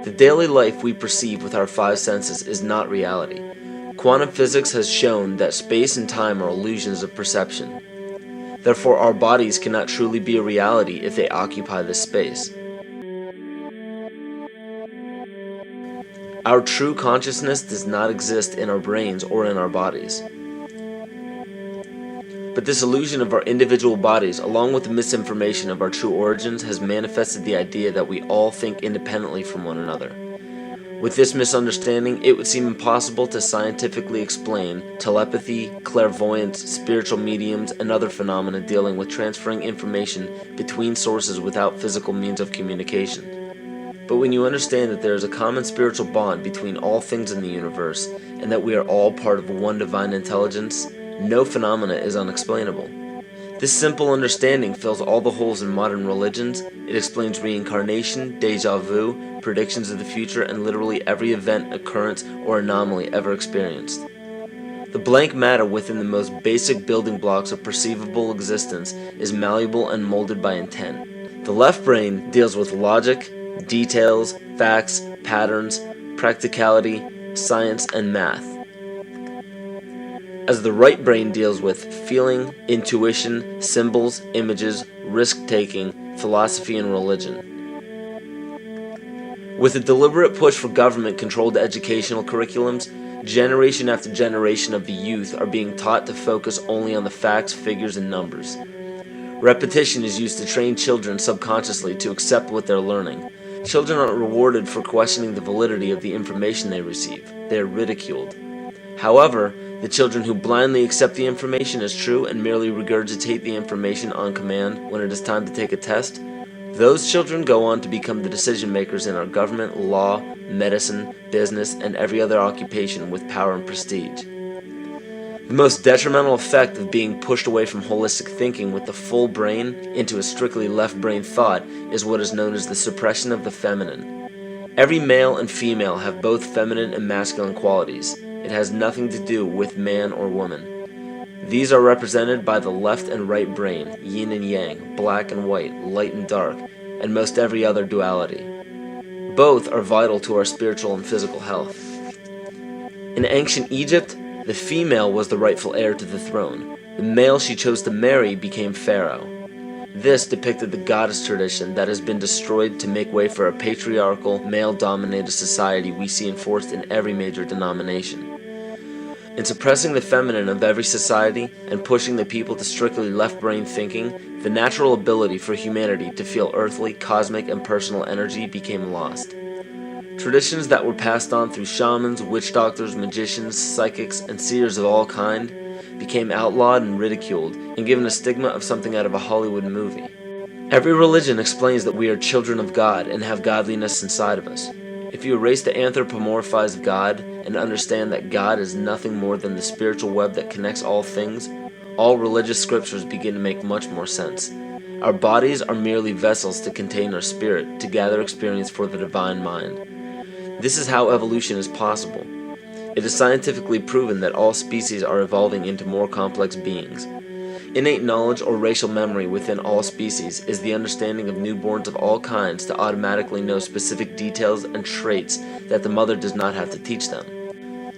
Speaker 1: The daily life we perceive with our five senses is not reality. Quantum physics has shown that space and time are illusions of perception. Therefore, our bodies cannot truly be a reality if they occupy this space. Our true consciousness does not exist in our brains or in our bodies. But this illusion of our individual bodies, along with the misinformation of our true origins, has manifested the idea that we all think independently from one another. With this misunderstanding, it would seem impossible to scientifically explain telepathy, clairvoyance, spiritual mediums, and other phenomena dealing with transferring information between sources without physical means of communication. But when you understand that there is a common spiritual bond between all things in the universe, and that we are all part of one divine intelligence, no phenomena is unexplainable. This simple understanding fills all the holes in modern religions. It explains reincarnation, déjà vu, predictions of the future, and literally every event, occurrence, or anomaly ever experienced. The blank matter within the most basic building blocks of perceivable existence is malleable and molded by intent. The left brain deals with logic, details, facts, patterns, practicality, science, and math, as the right brain deals with feeling, intuition, symbols, images, risk-taking, philosophy, and religion. With a deliberate push for government-controlled educational curriculums, generation after generation of the youth are being taught to focus only on the facts, figures, and numbers. Repetition is used to train children subconsciously to accept what they're learning. Children aren't rewarded for questioning the validity of the information they receive. They are ridiculed. However, the children who blindly accept the information as true and merely regurgitate the information on command when it is time to take a test, those children go on to become the decision makers in our government, law, medicine, business, and every other occupation with power and prestige. The most detrimental effect of being pushed away from holistic thinking with the full brain into a strictly left brain thought is what is known as the suppression of the feminine. Every male and female have both feminine and masculine qualities. It has nothing to do with man or woman. These are represented by the left and right brain, yin and yang, black and white, light and dark, and most every other duality. Both are vital to our spiritual and physical health. In ancient Egypt, the female was the rightful heir to the throne. The male she chose to marry became pharaoh. This depicted the goddess tradition that has been destroyed to make way for a patriarchal, male-dominated society we see enforced in every major denomination. In suppressing the feminine of every society and pushing the people to strictly left-brain thinking, the natural ability for humanity to feel earthly, cosmic, and personal energy became lost. Traditions that were passed on through shamans, witch doctors, magicians, psychics, and seers of all kind became outlawed and ridiculed and given a stigma of something out of a Hollywood movie. Every religion explains that we are children of God and have godliness inside of us. If you erase the anthropomorphized God and understand that God is nothing more than the spiritual web that connects all things, all religious scriptures begin to make much more sense. Our bodies are merely vessels to contain our spirit, to gather experience for the divine mind. This is how evolution is possible. It is scientifically proven that all species are evolving into more complex beings. Innate knowledge or racial memory within all species is the understanding of newborns of all kinds to automatically know specific details and traits that the mother does not have to teach them.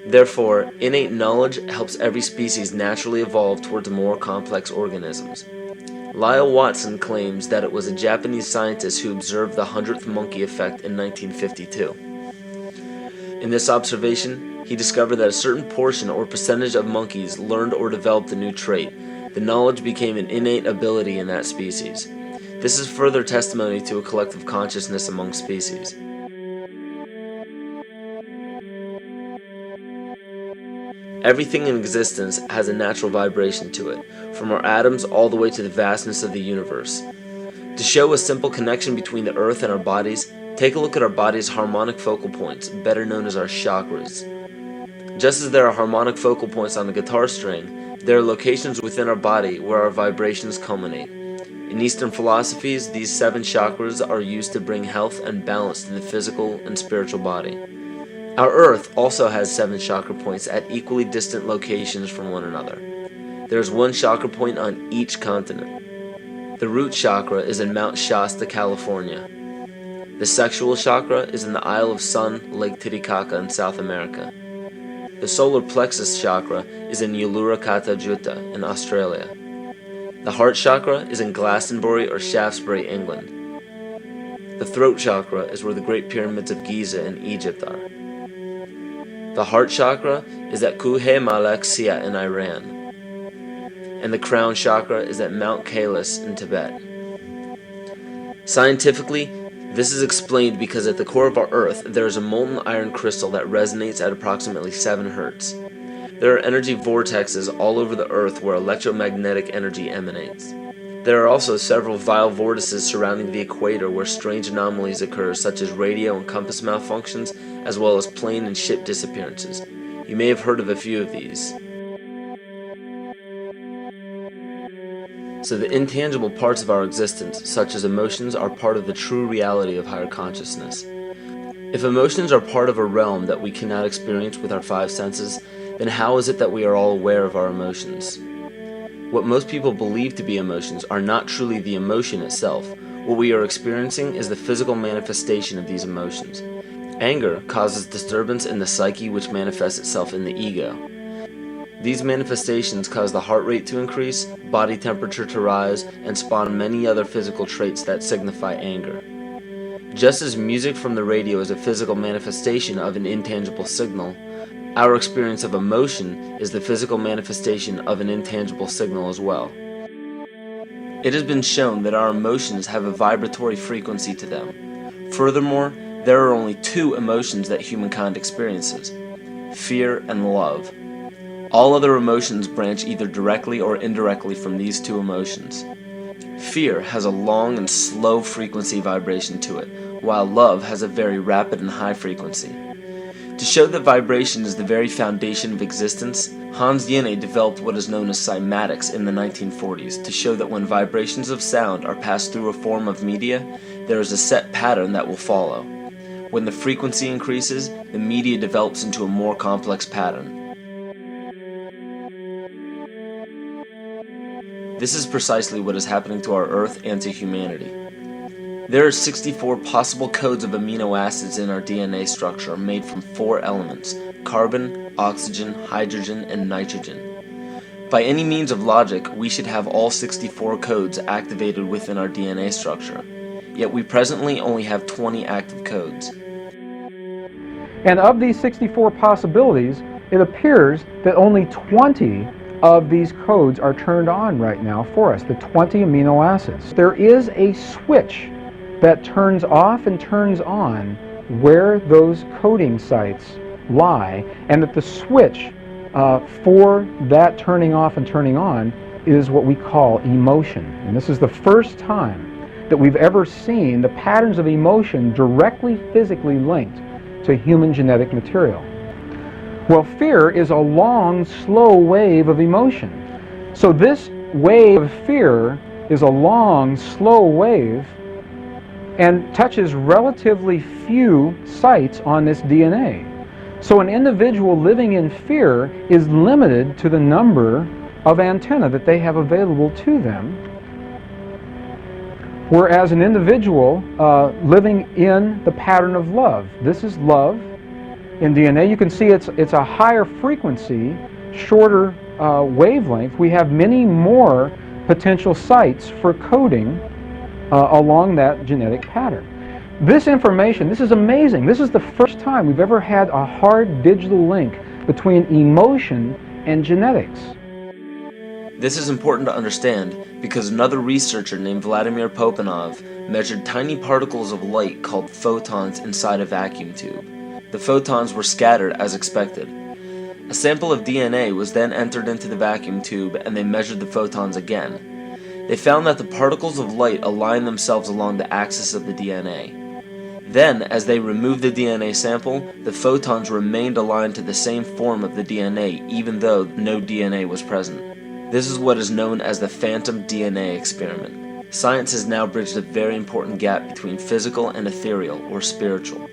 Speaker 1: Therefore, innate knowledge helps every species naturally evolve towards more complex organisms. Lyle Watson claims that it was a Japanese scientist who observed the 100th monkey effect in 1952. In this observation, he discovered that a certain portion or percentage of monkeys learned or developed a new trait. The knowledge became an innate ability in that species. This is further testimony to a collective consciousness among species. Everything in existence has a natural vibration to it, from our atoms all the way to the vastness of the universe. To show a simple connection between the earth and our bodies, take a look at our body's harmonic focal points, better known as our chakras. Just as there are harmonic focal points on a guitar string, there are locations within our body where our vibrations culminate. In Eastern philosophies, these 7 chakras are used to bring health and balance to the physical and spiritual body. Our Earth also has 7 chakra points at equally distant locations from one another. There is 1 chakra point on each continent. The root chakra is in Mount Shasta, California. The sexual chakra is in the Isle of Sun, Lake Titicaca in South America. The solar plexus chakra is in Uluru Juta in Australia. The heart chakra is in Glastonbury or Shaftesbury, England. The throat chakra is where the Great Pyramids of Giza in Egypt are. The heart chakra is at Kuhe Malak Sia in Iran. And the crown chakra is at Mount Kailas in Tibet. Scientifically, this is explained because at the core of our Earth, there is a molten iron crystal that resonates at approximately 7 Hertz. There are energy vortexes all over the Earth where electromagnetic energy emanates. There are also several vile vortices surrounding the equator where strange anomalies occur, such as radio and compass malfunctions, as well as plane and ship disappearances. You may have heard of a few of these. So the intangible parts of our existence, such as emotions, are part of the true reality of higher consciousness. If emotions are part of a realm that we cannot experience with our 5 senses, then how is it that we are all aware of our emotions? What most people believe to be emotions are not truly the emotion itself. What we are experiencing is the physical manifestation of these emotions. Anger causes disturbance in the psyche, which manifests itself in the ego. These manifestations cause the heart rate to increase, body temperature to rise, and spawn many other physical traits that signify anger. Just as music from the radio is a physical manifestation of an intangible signal, our experience of emotion is the physical manifestation of an intangible signal as well. It has been shown that our emotions have a vibratory frequency to them. Furthermore, there are only 2 emotions that humankind experiences: fear and love. All other emotions branch either directly or indirectly from these 2 emotions. Fear has a long and slow frequency vibration to it, while love has a very rapid and high frequency. To show that vibration is the very foundation of existence, Hans Jenne developed what is known as cymatics in the 1940s to show that when vibrations of sound are passed through a form of media, there is a set pattern that will follow. When the frequency increases, the media develops into a more complex pattern. This is precisely what is happening to our Earth and to humanity. There are 64 possible codes of amino acids in our DNA structure made from 4 elements: carbon, oxygen, hydrogen, and nitrogen. By any means of logic, we should have all 64 codes activated within our DNA structure. Yet we presently only have 20 active codes.
Speaker 4: And of these 64 possibilities, it appears that only 20 of these codes are turned on right now for us, the 20 amino acids. There is a switch that turns off and turns on where those coding sites lie, and that the switch for that turning off and turning on is what we call emotion. And this is the first time that we've ever seen the patterns of emotion directly physically linked to human genetic material. Well, fear is a long, slow wave of emotion. So this wave of fear is a long, slow wave and touches relatively few sites on this DNA. So an individual living in fear is limited to the number of antennae that they have available to them, whereas an individual living in the pattern of love, this is love in DNA, you can see it's a higher frequency, shorter wavelength. We have many more potential sites for coding along that genetic pattern. This information, this is amazing. This is the first time we've ever had a hard digital link between emotion and genetics.
Speaker 1: This is important to understand because another researcher named Vladimir Popanov measured tiny particles of light called photons inside a vacuum tube. The photons were scattered as expected. A sample of DNA was then entered into the vacuum tube and they measured the photons again. They found that the particles of light aligned themselves along the axis of the DNA. Then, as they removed the DNA sample, the photons remained aligned to the same form of the DNA even though no DNA was present. This is what is known as the phantom DNA experiment. Science has now bridged a very important gap between physical and ethereal, or spiritual.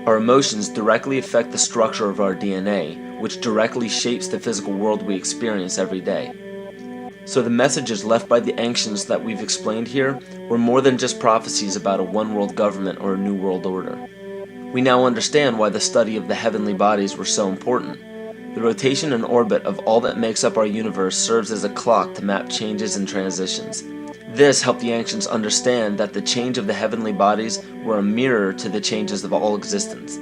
Speaker 1: Our emotions directly affect the structure of our DNA, which directly shapes the physical world we experience every day. So the messages left by the ancients that we've explained here were more than just prophecies about a one-world government or a new world order. We now understand why the study of the heavenly bodies were so important. The rotation and orbit of all that makes up our universe serves as a clock to map changes and transitions. This helped the ancients understand that the change of the heavenly bodies were a mirror to the changes of all existence.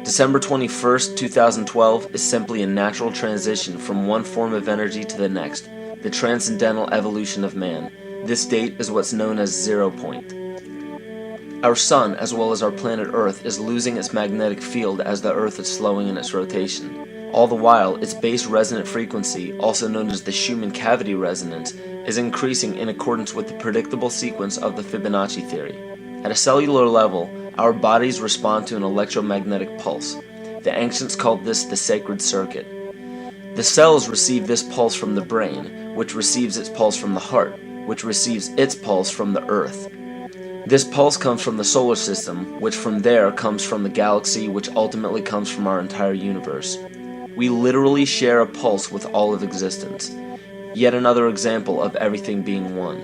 Speaker 1: December 21st, 2012 is simply a natural transition from one form of energy to the next, the transcendental evolution of man. This date is what's known as 0 point. Our sun, as well as our planet Earth, is losing its magnetic field as the Earth is slowing in its rotation. All the while, its base resonant frequency, also known as the Schumann cavity resonance, is increasing in accordance with the predictable sequence of the Fibonacci theory. At a cellular level, our bodies respond to an electromagnetic pulse. The ancients called this the sacred circuit. The cells receive this pulse from the brain, which receives its pulse from the heart, which receives its pulse from the Earth. This pulse comes from the solar system, which from there comes from the galaxy, which ultimately comes from our entire universe. We literally share a pulse with all of existence. Yet another example of everything being one.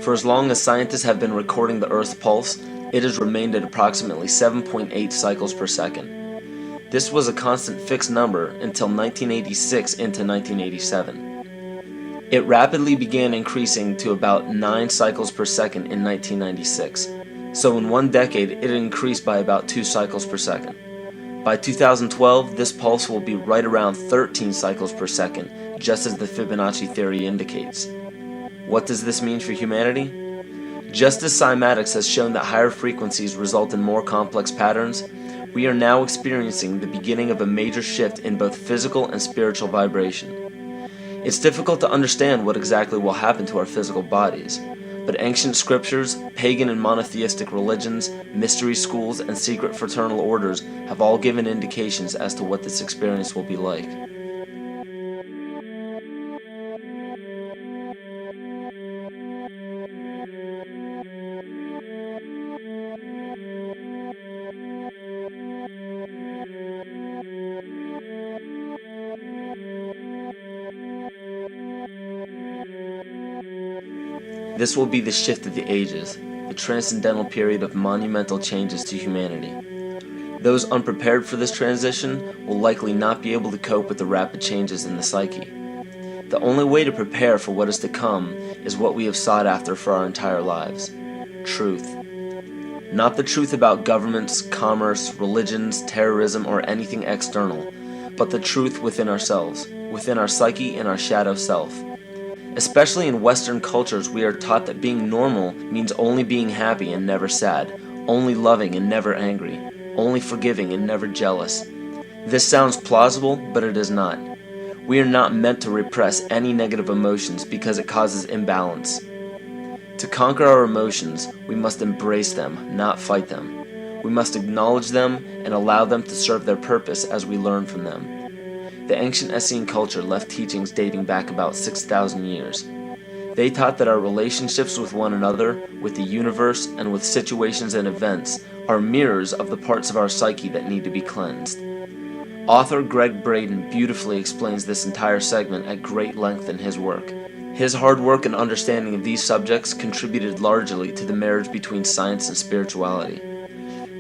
Speaker 1: For as long as scientists have been recording the Earth's pulse, it has remained at approximately 7.8 cycles per second. This was a constant fixed number until 1986 into 1987. It rapidly began increasing to about 9 cycles per second in 1996. So in one decade, it increased by about 2 cycles per second. By 2012, this pulse will be right around 13 cycles per second, just as the Fibonacci theory indicates. What does this mean for humanity? Just as cymatics has shown that higher frequencies result in more complex patterns, we are now experiencing the beginning of a major shift in both physical and spiritual vibration. It's difficult to understand what exactly will happen to our physical bodies, but ancient scriptures, pagan and monotheistic religions, mystery schools, and secret fraternal orders have all given indications as to what this experience will be like. This will be the shift of the ages, the transcendental period of monumental changes to humanity. Those unprepared for this transition will likely not be able to cope with the rapid changes in the psyche. The only way to prepare for what is to come is what we have sought after for our entire lives: truth. Not the truth about governments, commerce, religions, terrorism, or anything external, but the truth within ourselves, within our psyche and our shadow self. Especially in Western cultures, we are taught that being normal means only being happy and never sad, only loving and never angry, only forgiving and never jealous. This sounds plausible, but it is not. We are not meant to repress any negative emotions because it causes imbalance. To conquer our emotions, we must embrace them, not fight them. We must acknowledge them and allow them to serve their purpose as we learn from them. The ancient Essene culture left teachings dating back about 6,000 years. They taught that our relationships with one another, with the universe, and with situations and events are mirrors of the parts of our psyche that need to be cleansed. Author Greg Braden beautifully explains this entire segment at great length in his work. His hard work and understanding of these subjects contributed largely to the marriage between science and spirituality.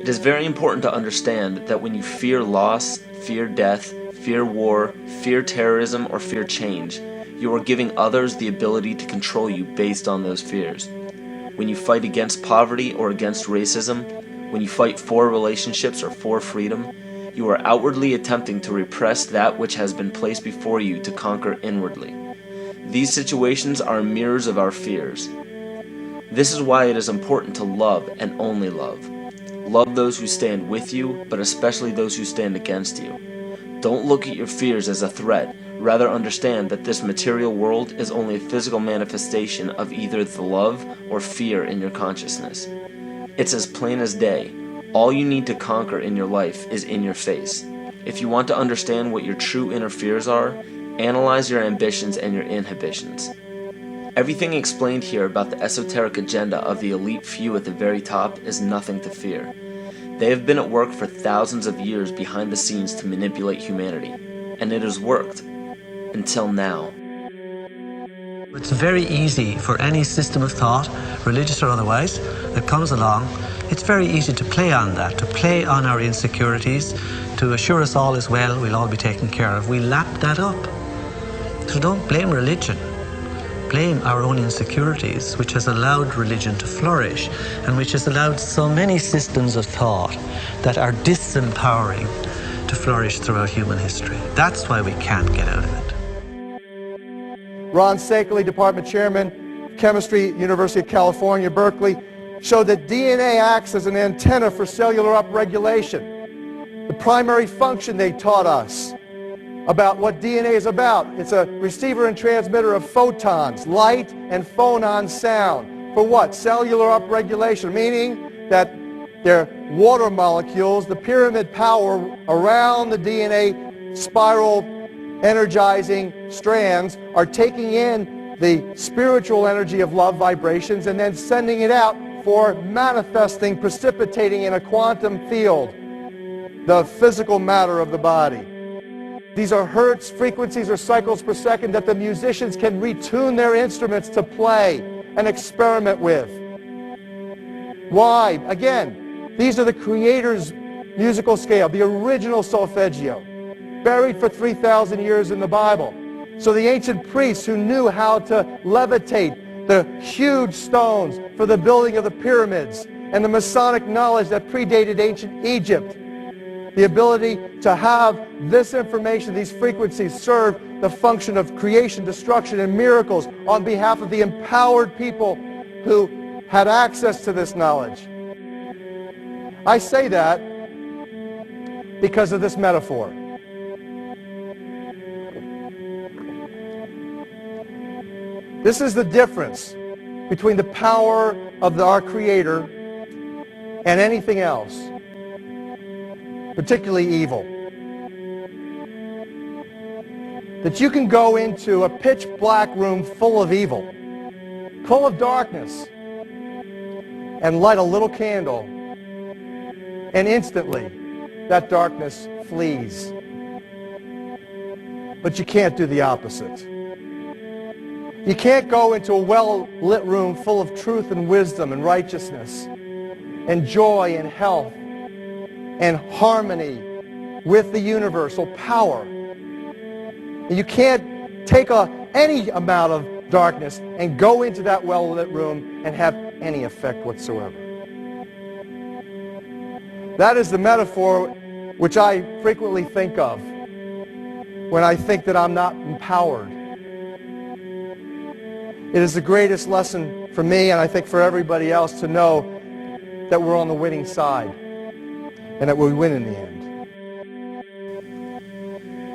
Speaker 1: It is very important to understand that when you fear loss, fear death, fear war, fear terrorism, or fear change, you are giving others the ability to control you based on those fears. When you fight against poverty or against racism, when you fight for relationships or for freedom, you are outwardly attempting to repress that which has been placed before you to conquer inwardly. These situations are mirrors of our fears. This is why it is important to love and only love. Love those who stand with you, but especially those who stand against you. Don't look at your fears as a threat. Rather understand that this material world is only a physical manifestation of either the love or fear in your consciousness. It's as plain as day. All you need to conquer in your life is in your face. If you want to understand what your true inner fears are, analyze your ambitions and your inhibitions. Everything explained here about the esoteric agenda of the elite few at the very top is nothing to fear. They have been at work for thousands of years behind the scenes to manipulate humanity, and it has worked. Until now.
Speaker 9: It's very easy for any system of thought, religious or otherwise, that comes along. It's very easy to play on that, to play on our insecurities, to assure us all is well, we'll all be taken care of. We lap that up. So don't blame religion. Blame our own insecurities, which has allowed religion to flourish, and which has allowed so many systems of thought that are disempowering to flourish throughout human history. That's why we can't get out of it.
Speaker 11: Ron Sakeley, Department Chairman, Chemistry, University of California, Berkeley, showed that DNA acts as an antenna for cellular upregulation. The primary function they taught us about what DNA is about, it's a receiver and transmitter of photons, light and phonon sound. For what? Cellular upregulation, meaning that they're water molecules, the pyramid power around the DNA spiral energizing strands are taking in the spiritual energy of love vibrations and then sending it out for manifesting, precipitating in a quantum field, the physical matter of the body. These are hertz, frequencies, or cycles per second that the musicians can retune their instruments to play and experiment with. Why? Again, these are the Creator's musical scale, the original solfeggio, buried for 3,000 years in the Bible. So the ancient priests who knew how to levitate the huge stones for the building of the pyramids, and the Masonic knowledge that predated ancient Egypt, the ability to have this information, these frequencies, serve the function of creation, destruction, and miracles on behalf of the empowered people who had access to this knowledge. I say that because of this metaphor. This is the difference between the power of our Creator and anything else, particularly evil. That you can go into a pitch black room full of evil, full of darkness, and light a little candle, and instantly that darkness flees. But you can't do the opposite. You can't go into a well-lit room full of truth and wisdom and righteousness and joy and health and harmony with the universal power. And you can't take any amount of darkness and go into that well-lit room and have any effect whatsoever. That is the metaphor which I frequently think of when I think that I'm not empowered. It is the greatest lesson for me, and I think for everybody else, to know that we're on the winning side and that we win in the end.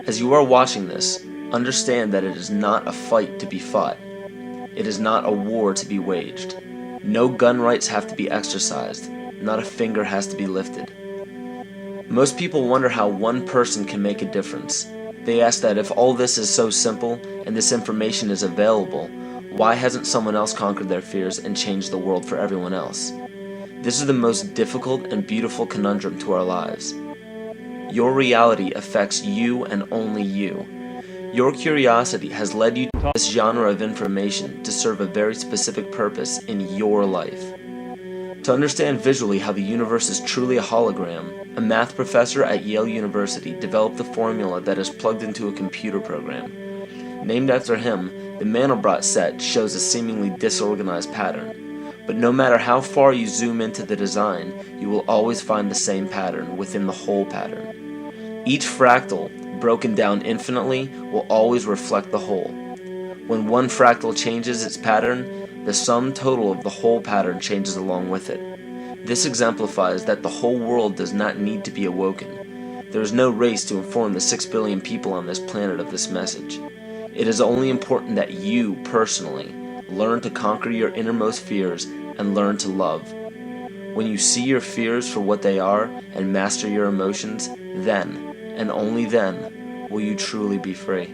Speaker 1: As you are watching this, understand that it is not a fight to be fought. It is not a war to be waged. No gun rights have to be exercised. Not a finger has to be lifted. Most people wonder how one person can make a difference. They ask that if all this is so simple and this information is available, why hasn't someone else conquered their fears and changed the world for everyone else? This is the most difficult and beautiful conundrum to our lives. Your reality affects you and only you. Your curiosity has led you to this genre of information to serve a very specific purpose in your life. To understand visually how the universe is truly a hologram, a math professor at Yale University developed the formula that is plugged into a computer program. Named after him, the Mandelbrot set shows a seemingly disorganized pattern. But no matter how far you zoom into the design, you will always find the same pattern within the whole pattern. Each fractal, broken down infinitely, will always reflect the whole. When one fractal changes its pattern, the sum total of the whole pattern changes along with it. This exemplifies that the whole world does not need to be awoken. There is no race to inform the 6 billion people on this planet of this message. It is only important that you, personally, learn to conquer your innermost fears and learn to love. When you see your fears for what they are and master your emotions, then, and only then, will you truly be free.